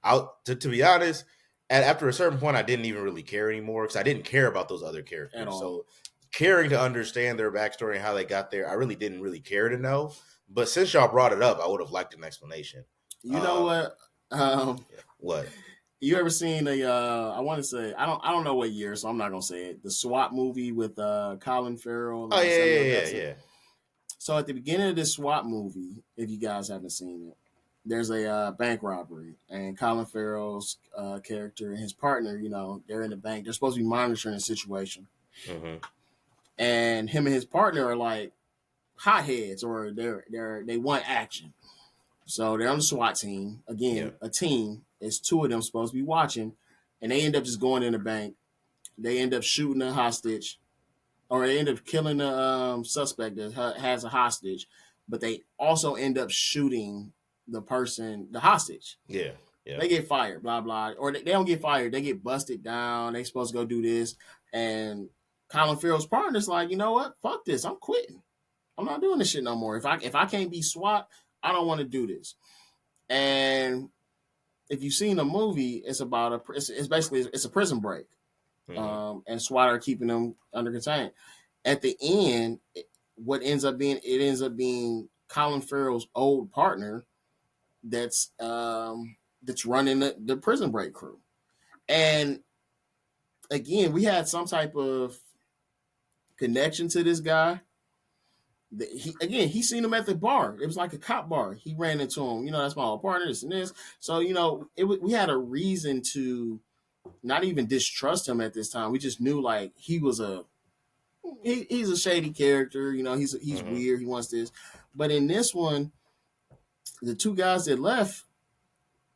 to be honest, after a certain point, I didn't even really care anymore because I didn't care about those other characters. At all. So caring to understand their backstory and how they got there, I really didn't really care to know. But since y'all brought it up, I would have liked an explanation. You know what? What? You ever seen I want to say, I don't know what year, so I'm not gonna say it. The SWAT movie with Colin Farrell. Oh yeah. So at the beginning of this SWAT movie, if you guys haven't seen it, there's a bank robbery, and Colin Farrell's character and his partner, they're in the bank. They're supposed to be monitoring the situation, and him and his partner are like hotheads, or they want action. So they're on the SWAT team. Again, a team. It's two of them supposed to be watching, and they end up just going in the bank. They end up shooting a hostage, or they end up killing the suspect that has a hostage, but they also end up shooting the hostage. Yeah. They get fired, blah, blah. Or they don't get fired. They get busted down. They supposed to go do this. And Colin Farrell's partner's like, you know what? Fuck this. I'm quitting. I'm not doing this shit no more. If I can't be SWAT, I don't want to do this. And if you've seen the movie, it's about it's basically a prison break, and SWAT are keeping them under containment. at the end, what ends up being Colin Farrell's old partner that's running the Prison Break crew. And again, we had some type of connection to this guy. He seen him at the bar. It was like a cop bar. He ran into him. That's my old partner. This and this. So we had a reason to not even distrust him at this time. We just knew like he's a shady character. He's weird. He wants this. But in this one, the two guys that left,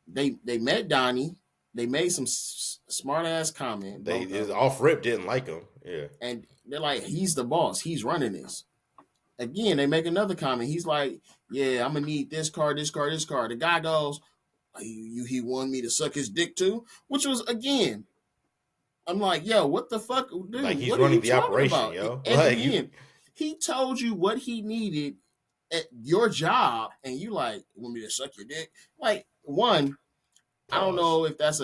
they met Donnie. They made some smart ass comment. They off rip didn't like him. Yeah, and they're like, he's the boss. He's running this. Again, they make another comment. He's like, yeah, I'm gonna need this car, this car, this car. The guy goes, he wanted me to suck his dick too, which was again. I'm like, yo, what the fuck, dude? Like he's running the operation, about? Yo. And like again, he told you what he needed at your job, and you like, want me to suck your dick? Like, one, pause. I don't know if that's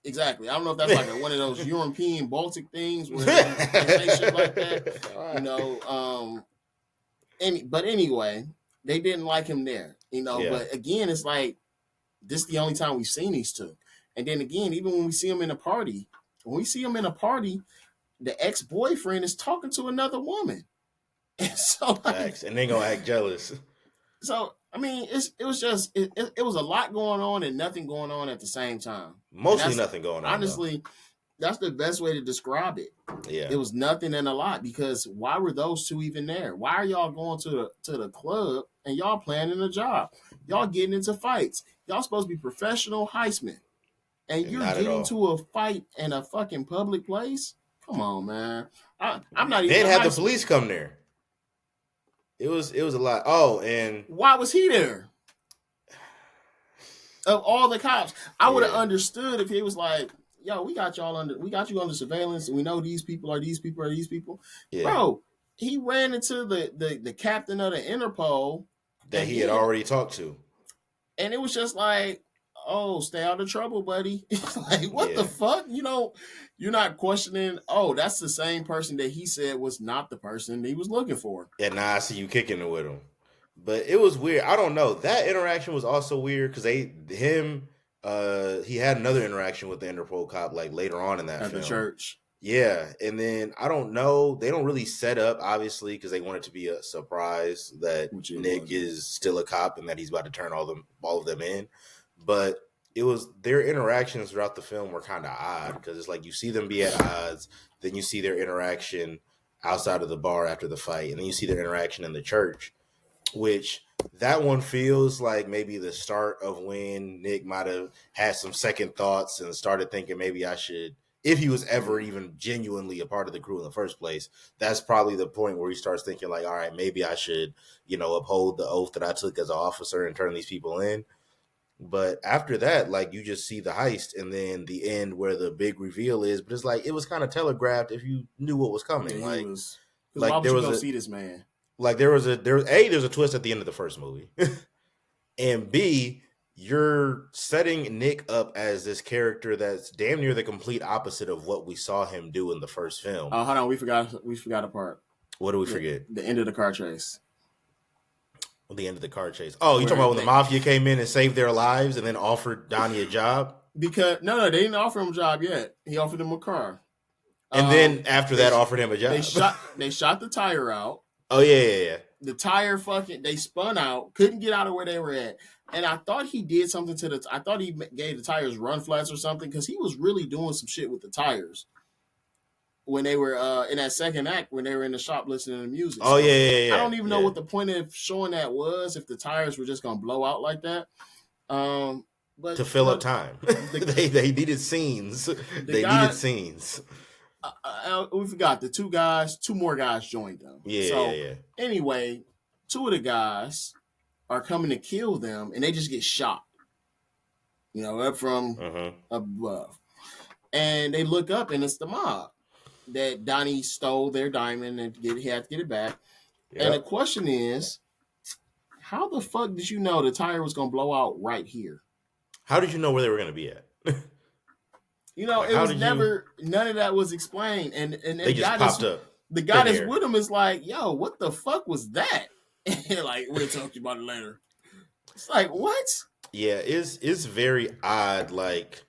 exactly. I don't know if that's like one of those European Baltic things where they say shit like that. But anyway, they didn't like him there. But again, it's like this is the only time we've seen these two. And then again, even when we see him in a party, the ex-boyfriend is talking to another woman. And so and they gonna act jealous. So I mean, it was a lot going on and nothing going on at the same time. Mostly nothing going on. Honestly, that's the best way to describe it. Yeah, it was nothing and a lot, because why were those two even there? Why are y'all going to the club and y'all planning a job? Y'all getting into fights. Y'all supposed to be professional heistmen, and you're getting into a fight in a fucking public place. Come on, man. I'm not even. They had the police come there. It was a lot. Oh, and why was he there? Of all the cops, I would have understood if he was like, yo, we got you under surveillance, and we know these people are these people. Yeah. Bro, he ran into the captain of the Interpol that he had already talked to. And it was just like, oh, stay out of trouble, buddy. Like, what the fuck? You're not questioning, oh, that's the same person that he said was not the person he was looking for. And now I see you kicking it with him. But it was weird. I don't know. That interaction was also weird because he had another interaction with the Interpol cop like later on in that film. At the church. Yeah. And then I don't know. They don't really set up, obviously, because they want it to be a surprise that Nick is still a cop and that he's about to turn all of them in. But it was their interactions throughout the film were kind of odd because it's like you see them be at odds, then you see their interaction outside of the bar after the fight, and then you see their interaction in the church, which that one feels like maybe the start of when Nick might have had some second thoughts and started thinking maybe I should, if he was ever even genuinely a part of the crew in the first place, that's probably the point where he starts thinking like, all right, maybe I should, uphold the oath that I took as an officer and turn these people in. But after that, like, you just see the heist and then the end where the big reveal is. But it's like, it was kind of telegraphed if you knew what was coming. Yeah, like, why would you go see this man? Like, there's a twist at the end of the first movie. And B, you're setting Nick up as this character that's damn near the complete opposite of what we saw him do in the first film. Oh, hold on. We forgot a part. What do we forget? The end of the car chase. The end of the car chase. Oh, you talking about when the mafia came in and saved their lives and then offered Donnie a job? Because no, they didn't offer him a job yet. He offered him a car, and then after that, offered him a job. They shot the tire out. Oh yeah. The tire they spun out, couldn't get out of where they were at, and I thought he did something to I thought he gave the tires run flats or something because he was really doing some shit with the tires. When they were in that second act, when they were in the shop listening to music. Oh, yeah. I don't even know what the point of showing that was, if the tires were just going to blow out like that. But to fill up time. They needed scenes. Needed scenes. We forgot two more guys joined them. Yeah. Anyway, two of the guys are coming to kill them, and they just get shot. Up from above. And they look up, and it's the mob. That Donnie stole their diamond and he had to get it back. Yep. And the question is, how the fuck did you know the tire was going to blow out right here? How did you know where they were going to be at? It was never, none of that was explained. And they just popped up. the guy that's with him is like, yo, what the fuck was that? And like, we'll talk to you about it later. It's like, what? Yeah, it's very odd. Like,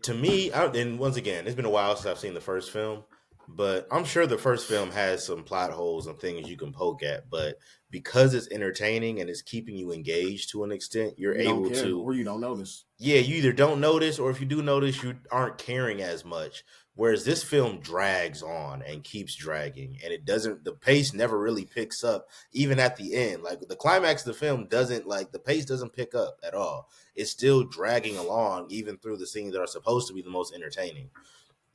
to me, and once again, it's been a while since I've seen the first film, but I'm sure the first film has some plot holes and things you can poke at. But because it's entertaining and it's keeping you engaged to an extent, you're You don't able care, to. or you don't notice. Yeah, you either don't notice, or if you do notice, you aren't caring as much. Whereas this film drags on and keeps dragging, and it doesn't. The pace never really picks up, even at the end. Like the climax of the film doesn't like the pace doesn't pick up at all. It's still dragging along, even through the scenes that are supposed to be the most entertaining.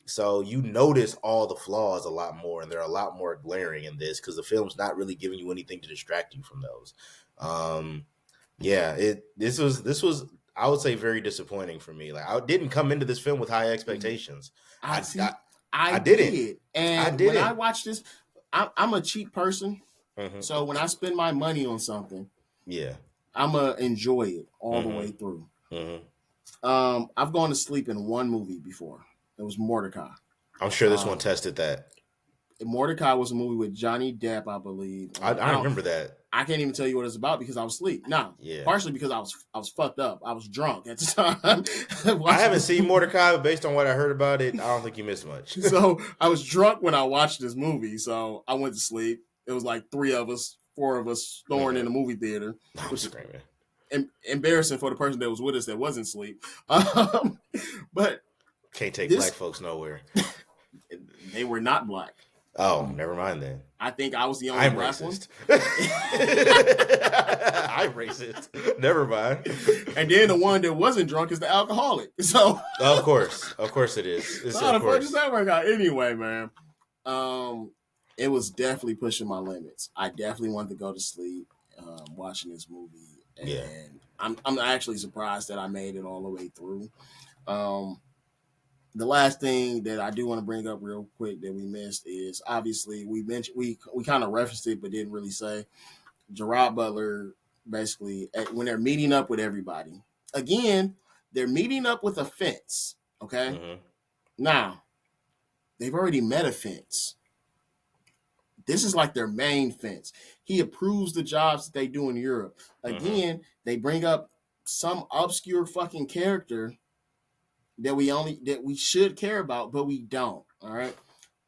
So you notice all the flaws a lot more, and they're a lot more glaring in this because the film's not really giving you anything to distract you from those. Yeah, this was I would say very disappointing for me. Like I didn't come into this film with high expectations. I I see. I, I I didn't. did, I and when I didn't. watched this, I'm a cheap person. Hmm. So when I spend my money on something, Yeah. I'm gonna enjoy it all the Hmm. way through. Hmm. I've gone to sleep in one movie before. It was Mordecai. I'm sure this one Um, tested that. Mordecai was a movie with Johnny Depp, I believe. I remember that. I can't even tell you what it's about because I was asleep. Now, Yeah. partially because I was fucked up. I was drunk at the time. I haven't seen Mordecai, but based on what I heard about it, I don't think you missed much. So I was drunk when I watched this movie. So I went to sleep. It was like four of us snoring in the movie theater, which is embarrassing for the person that was with us that wasn't asleep. But can't take black folks nowhere. They were not black. Oh, never mind then. I think I was the only black racist. one. I'm racist. Never mind. And then the one that wasn't drunk is the alcoholic. So of course it is. how the fuck does that work out? Anyway, man, it was definitely pushing my limits. I definitely wanted to go to sleep watching this movie, and I'm actually surprised that I made it all the way through. The last thing that I do want to bring up real quick that we missed is obviously we kind of referenced it but didn't really say Gerard Butler basically when they're meeting up with everybody. Again, they're meeting up with a fence. Okay. Mm-hmm. Now, they've already met a fence. This is like their main fence. He approves the jobs that they do in Europe. Again, they bring up some obscure fucking character that we should care about, but we don't. All right.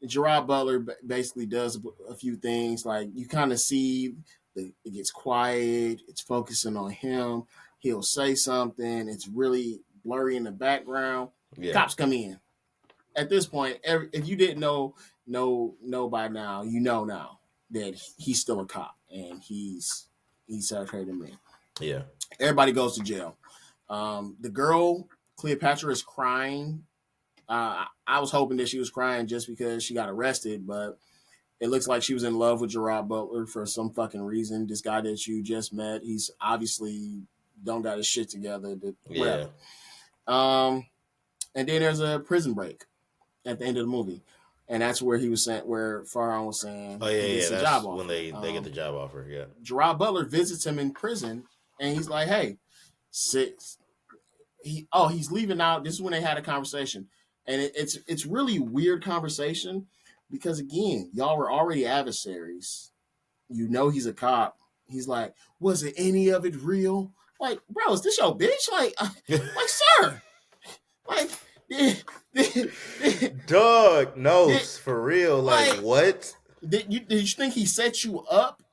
Gerard Butler basically does a few things. Like you kind of see it gets quiet. It's focusing on him. He'll say something. It's really blurry in the background. Yeah. Cops come in. At this point, if you didn't know by now, you know now that he's still a cop and he's saturated men. Yeah. Everybody goes to jail. The girl Cleopatra is crying. I was hoping that she was crying just because she got arrested, but it looks like she was in love with Gerard Butler for some fucking reason. This guy that you just met, he's obviously don't got his shit together. Whatever. Yeah. And then there's a prison break at the end of the movie, and that's where he was saying, where Farhan was saying, "Oh yeah, that's job when they get the job offer." Yeah. Gerard Butler visits him in prison, and he's like, "Hey, he's leaving out." This is when they had a conversation, and it's really weird conversation because again, y'all were already adversaries. You know he's a cop. He's like, "Was it any of it real?" Like, bro, is this your bitch? Like sir, like, dog knows for real. Like what? Did you think he set you up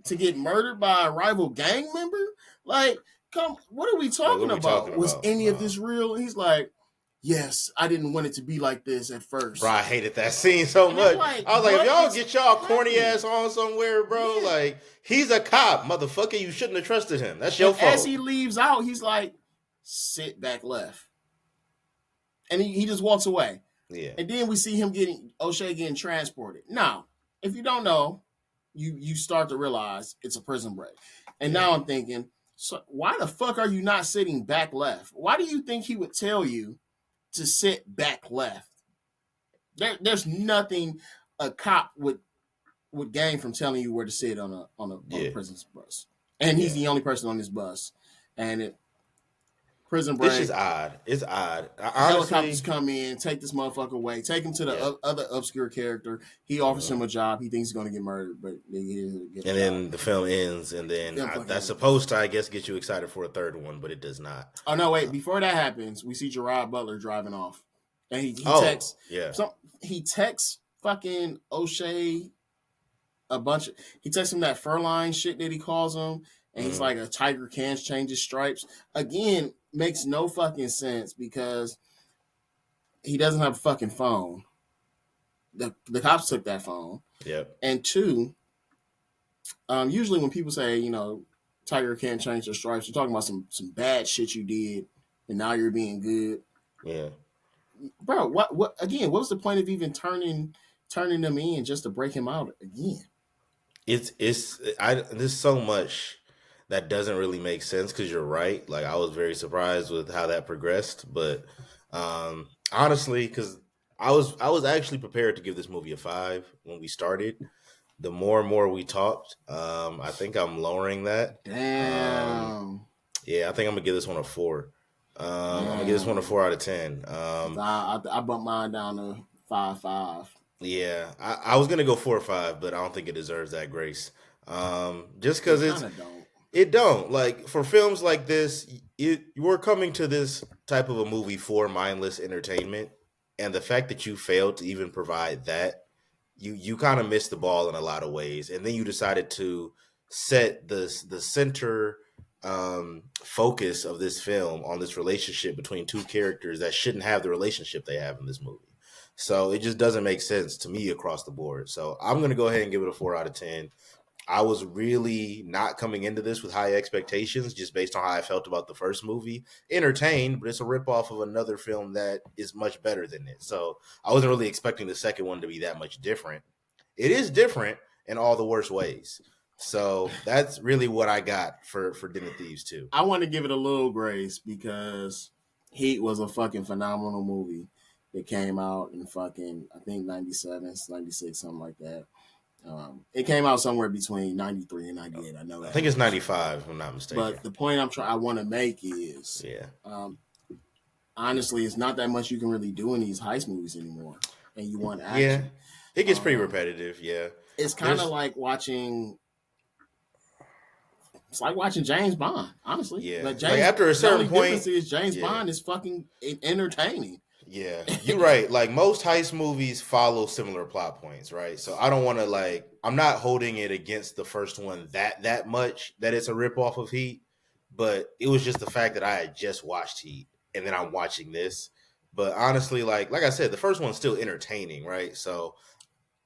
to get murdered by a rival gang member? Like, come, what are we talking about? Was any of this real? He's like, yes, I didn't want it to be like this at first. Bro, I hated that scene so much. I was like, if y'all get y'all corny ass on somewhere, bro, like, he's a cop, motherfucker. You shouldn't have trusted him. That's your fault. As he leaves out, he's like, sit back left. And he just walks away. Yeah. And then we see him O'Shea getting transported. Now, if you don't know, you start to realize it's a prison break. And now I'm thinking, so why the fuck are you not sitting back left? Why do you think he would tell you to sit back left? There's nothing a cop would gain from telling you where to sit on a prison bus. And he's the only person on this bus. And Prison It's just break. odd. It's odd. Helicopters Honestly, come in, take this motherfucker away, take him to the yeah. other obscure character. He offers Mhm. him a job. He thinks he's gonna get murdered, but he doesn't get a And job. then the film ends, and then Film fucking that's ends. supposed to, I guess, get you excited for a third one, but it does not. Oh no, wait! Uh, Before that happens, we see Gerard Butler driving off, and he oh, texts yeah. some. He texts fucking O'Shea a bunch of. He texts him that furline shit that he calls him, and he's Hmm. like, a tiger can't change his stripes. Again, makes no fucking sense because he doesn't have a fucking phone. The cops took that phone, Yep. and two, usually when people say tiger can't change their stripes, you're talking about some bad shit you did, and now you're being good. Yeah. Bro, what again? What was the point of even turning them in just to break him out again? There's so much that doesn't really make sense because you're right. Like I was very surprised with how that progressed, but honestly, because I was actually prepared to give this movie a 5 when we started. The more and more we talked, I think I'm lowering that. Um, Damn, yeah, I think I'm gonna give this one a 4. I'm gonna give this one a damn. 4 out of 10. I bumped mine down to 5.5. Yeah, I was gonna go 4 or 5, but I don't think it deserves that grace. Just It because kind of don't. it don't like for films like this, you're coming to this type of a movie for mindless entertainment, and the fact that you failed to even provide that, you kind of missed the ball in a lot of ways, and then you decided to set the center focus of this film on this relationship between two characters that shouldn't have the relationship they have in this movie. So it just doesn't make sense to me across the board. So I'm going to go ahead and give it a 4 out of 10. I was really not coming into this with high expectations just based on how I felt about the first movie. Entertained, but it's a ripoff of another film that is much better than it. So I wasn't really expecting the second one to be that much different. It is different in all the worst ways. So that's really what I got for Den of Thieves 2. I want to give it a little grace because Heat was a fucking phenomenal movie that came out in fucking I think 97, 96, something like that. It came out somewhere between 93 and 98. I know I that think it's much. 95, if I'm not mistaken. But the point I want to make is, Yeah. honestly, it's not that much you can really do in these heist movies anymore, and you want Yeah. action. It gets pretty Um, repetitive. Yeah. it's kind of There's, like watching. It's like watching James Bond, honestly. yeah. But Like James, after a the only certain point, difference is James yeah. Bond is fucking entertaining. Yeah, you're right. Like most heist movies follow similar plot points, right? So I don't want to I'm not holding it against the first one that much that it's a ripoff of Heat, but it was just the fact that I had just watched Heat and then I'm watching this. But honestly, like I said, the first one's still entertaining, right? So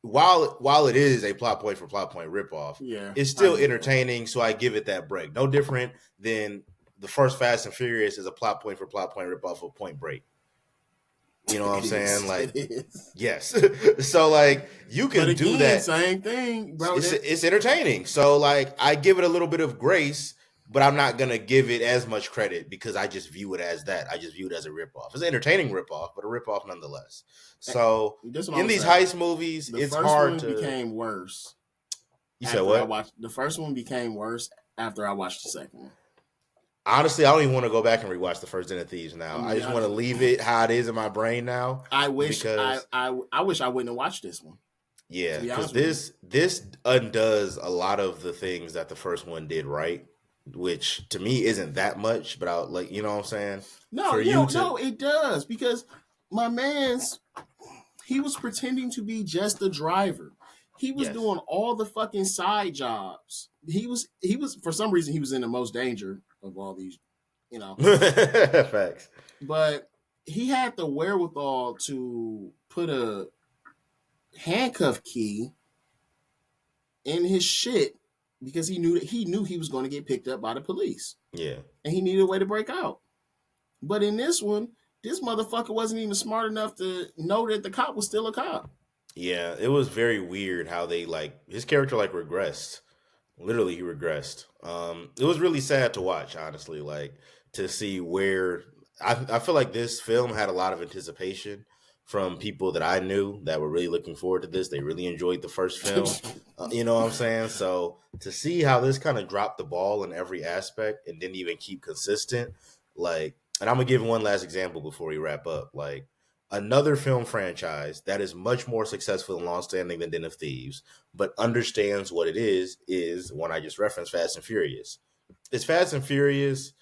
while it is a plot point for plot point ripoff, Yeah, it's I still get that. entertaining. So I give it that break. No different than the first Fast and Furious is a plot point for plot point ripoff of Point Break. You know what I'm It saying? is. Like, It is. yes. So like you But can do again, that. same thing, bro. It's entertaining. So like I give it a little bit of grace, but I'm not gonna give it as much credit because I just view it as that. I just view it as a ripoff. It's an entertaining ripoff, but a ripoff nonetheless. So This is what I'm in gonna these say. heist movies, The it's first hard one to. became worse You said after I what? watched. The first one became worse after I watched the second one. Honestly, I don't even want to go back and rewatch the first Den of Thieves now. I'm gonna I be just want honest to with you. leave it how it is in my brain now I wish because I wish I wouldn't have watched this one. To yeah, be because honest with you. this undoes a lot of the things that the first one did right, which to me isn't that much, but I'll like you know what I'm saying No, for you to no, it does because my man's he was pretending to be just the driver. He was yes doing all the fucking side jobs. He was for some reason he was in the most danger of all these, you know. facts But he had the wherewithal to put a handcuff key in his shit because he knew he was going to get picked up by the police yeah and he needed a way to break out. But in this one, this motherfucker wasn't even smart enough to know that the cop was still a cop. yeah it was very weird how they like his character like regressed. Literally, he regressed. It was really sad to watch, honestly. Like to see where I feel like this film had a lot of anticipation from people that I knew that were really looking forward to this. They really enjoyed the first film. You know what I'm saying? So to see how this kind of dropped the ball in every aspect and didn't even keep consistent, like and I'm gonna give one last example before we wrap up. Like another film franchise that is much more successful and long-standing than Den of Thieves, but understands what it is one I just referenced, Fast and Furious. Is Fast and Furious,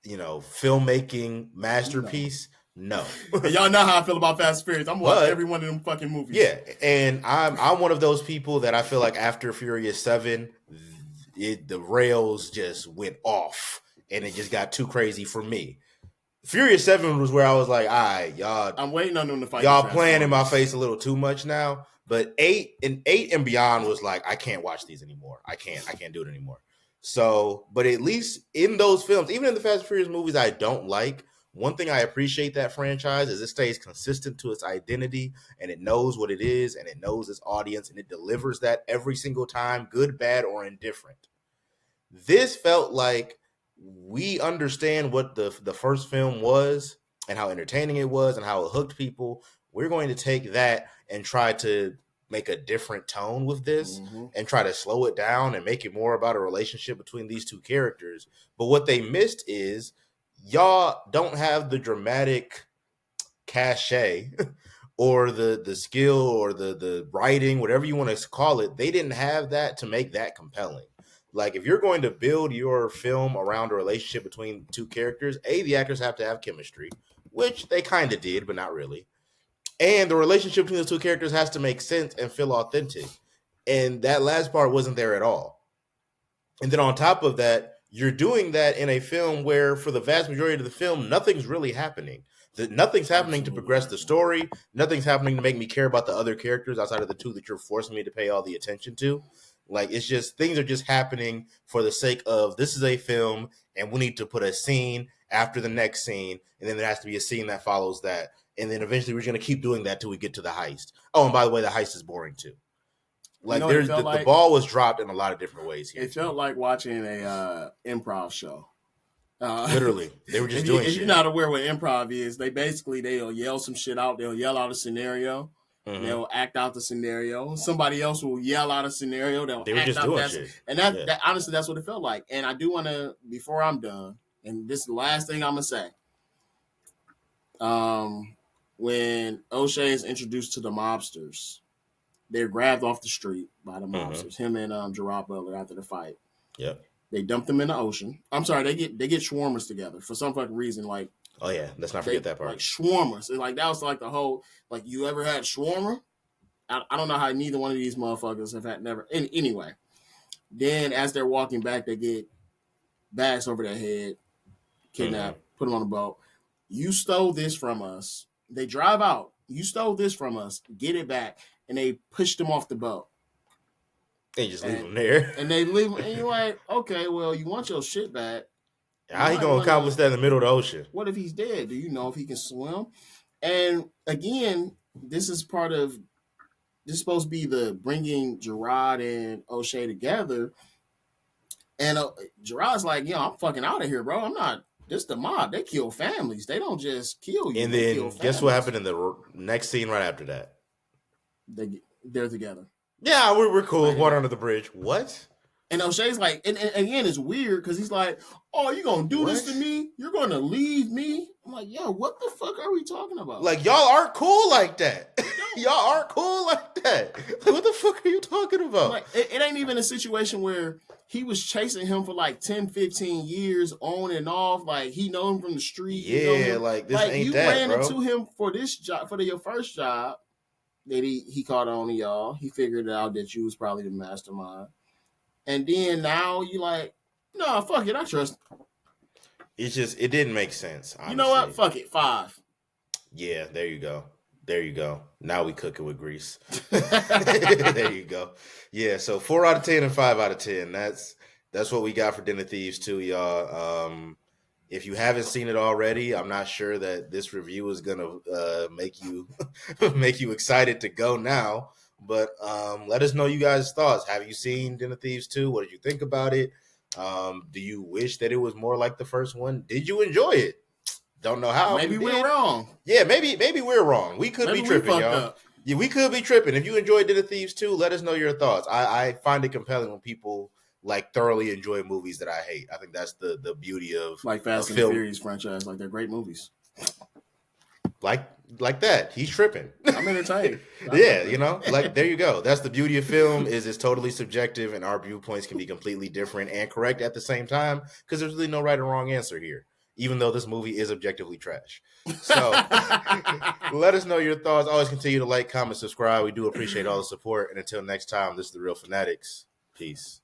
filmmaking masterpiece? No. And y'all know how I feel about Fast and Furious. I'm watching every one of them fucking movies. Yeah, and I'm one of those people that I feel like after Furious 7, the rails just went off and it just got too crazy for me. Furious 7 was where I was like, all right, y'all. I'm waiting on them to fight. Y'all playing in my face a little too much now. But 8 and beyond was like, I can't watch these anymore. I can't do it anymore. So, but at least in those films, even in the Fast and Furious movies I don't like, one thing I appreciate that franchise is it stays consistent to its identity and it knows what it is and it knows its audience and it delivers that every single time, good, bad, or indifferent. This felt like we understand what the first film was and how entertaining it was and how it hooked people. We're going to take that and try to make a different tone with this and try to slow it down and make it more about a relationship between these two characters. But what they missed is y'all don't have the dramatic cachet or the skill or the writing, whatever you want to call it. They didn't have that to make that compelling. Like if you're going to build your film around a relationship between two characters, the actors have to have chemistry, which they kind of did, but not really. And the relationship between the two characters has to make sense and feel authentic. And that last part wasn't there at all. And then on top of that, you're doing that in a film where for the vast majority of the film, nothing's really happening. Nothing's happening to progress the story. Nothing's happening to make me care about the other characters outside of the two that you're forcing me to pay all the attention to. Like it's just things are just happening for the sake of this is a film and we need to put a scene after the next scene. And then there has to be a scene that follows that. And then eventually we're going to keep doing that till we get to the heist. Oh, and by the way, the heist is boring too. Like the ball was dropped in a lot of different ways here. It felt like watching a improv show. Literally, they were just doing shit. If you're not aware what improv is, they'll yell some shit out. They'll yell out a scenario. Mm-hmm. They'll act out the scenario. Somebody else will yell out a scenario. They were just doing that shit. And that honestly, that's what it felt like. And I do want to, before I'm done, and this is the last thing I'm gonna say. When O'Shea is introduced to the mobsters, they're grabbed off the street by the mobsters. Him and Gerard Butler after the fight. Yep. They dump them in the ocean. I'm sorry, they get shawarmas together for some fucking reason. Like, oh yeah, let's not forget that part. Like shawarmas, like that was like the whole. Like, you ever had shawarma? I don't know how neither one of these motherfuckers have had never. Anyway, then as they're walking back, they get bags over their head, kidnapped, put them on a boat. You stole this from us. They drive out. You stole this from us. Get it back, and they push them off the boat. They just leave them there. And they leave them, and you're like, okay, well, you want your shit back. How he gonna accomplish that in the middle of the ocean? What if he's dead? Do you know if he can swim? And again, this is supposed to be the bringing Gerard and O'Shea together. And Gerard's like, I'm fucking out of here, bro. I'm not. This the mob. They kill families. They don't just kill you. And then guess what happened in the next scene right after that? They're together. Yeah, we're cool. Right. Water under the bridge. What? And O'Shea's like, and again, it's weird because he's like, oh, you going to do this to me? You're going to leave me? I'm like, yo, what the fuck are we talking about? Like, y'all aren't cool like that. Y'all aren't cool like that. Like, what the fuck are you talking about? Like, it ain't even a situation where he was chasing him for like 10, 15 years on and off. Like, he know him from the street. Yeah, like, this like, ain't that, bro. You ran into him for this job, for your first job that he caught on to y'all. He figured out that you was probably the mastermind. And then now you like, no, fuck it, I trust. It's just, it didn't make sense. Honestly. You know what? Fuck it, 5. Yeah, there you go. There you go. Now we cooking with grease. There you go. Yeah, so 4 out of 10 and 5 out of 10. That's what we got for Den of Thieves 2, y'all. If you haven't seen it already, I'm not sure that this review is gonna make you excited to go now. But let us know you guys' thoughts. Have you seen Den of Thieves 2? What did you think about it? Do you wish that it was more like the first one? Did you enjoy it? Don't know how. Maybe we're wrong. Yeah, maybe we're wrong. We could be tripping, y'all. Yeah, we could be tripping. If you enjoyed Den of Thieves 2, let us know your thoughts. I find it compelling when people like thoroughly enjoy movies that I hate. I think that's the beauty like of Fast and the film Furious franchise. Like they're great movies. like that. He's tripping. I'm entertained. I'm Yeah, tripping. like there you go. That's the beauty of film is it's totally subjective and our viewpoints can be completely different and correct at the same time because there's really no right or wrong answer here, even though this movie is objectively trash. So let us know your thoughts. Always continue to like, comment, subscribe. We do appreciate all the support. And until next time, this is the Real Fanatics. Peace.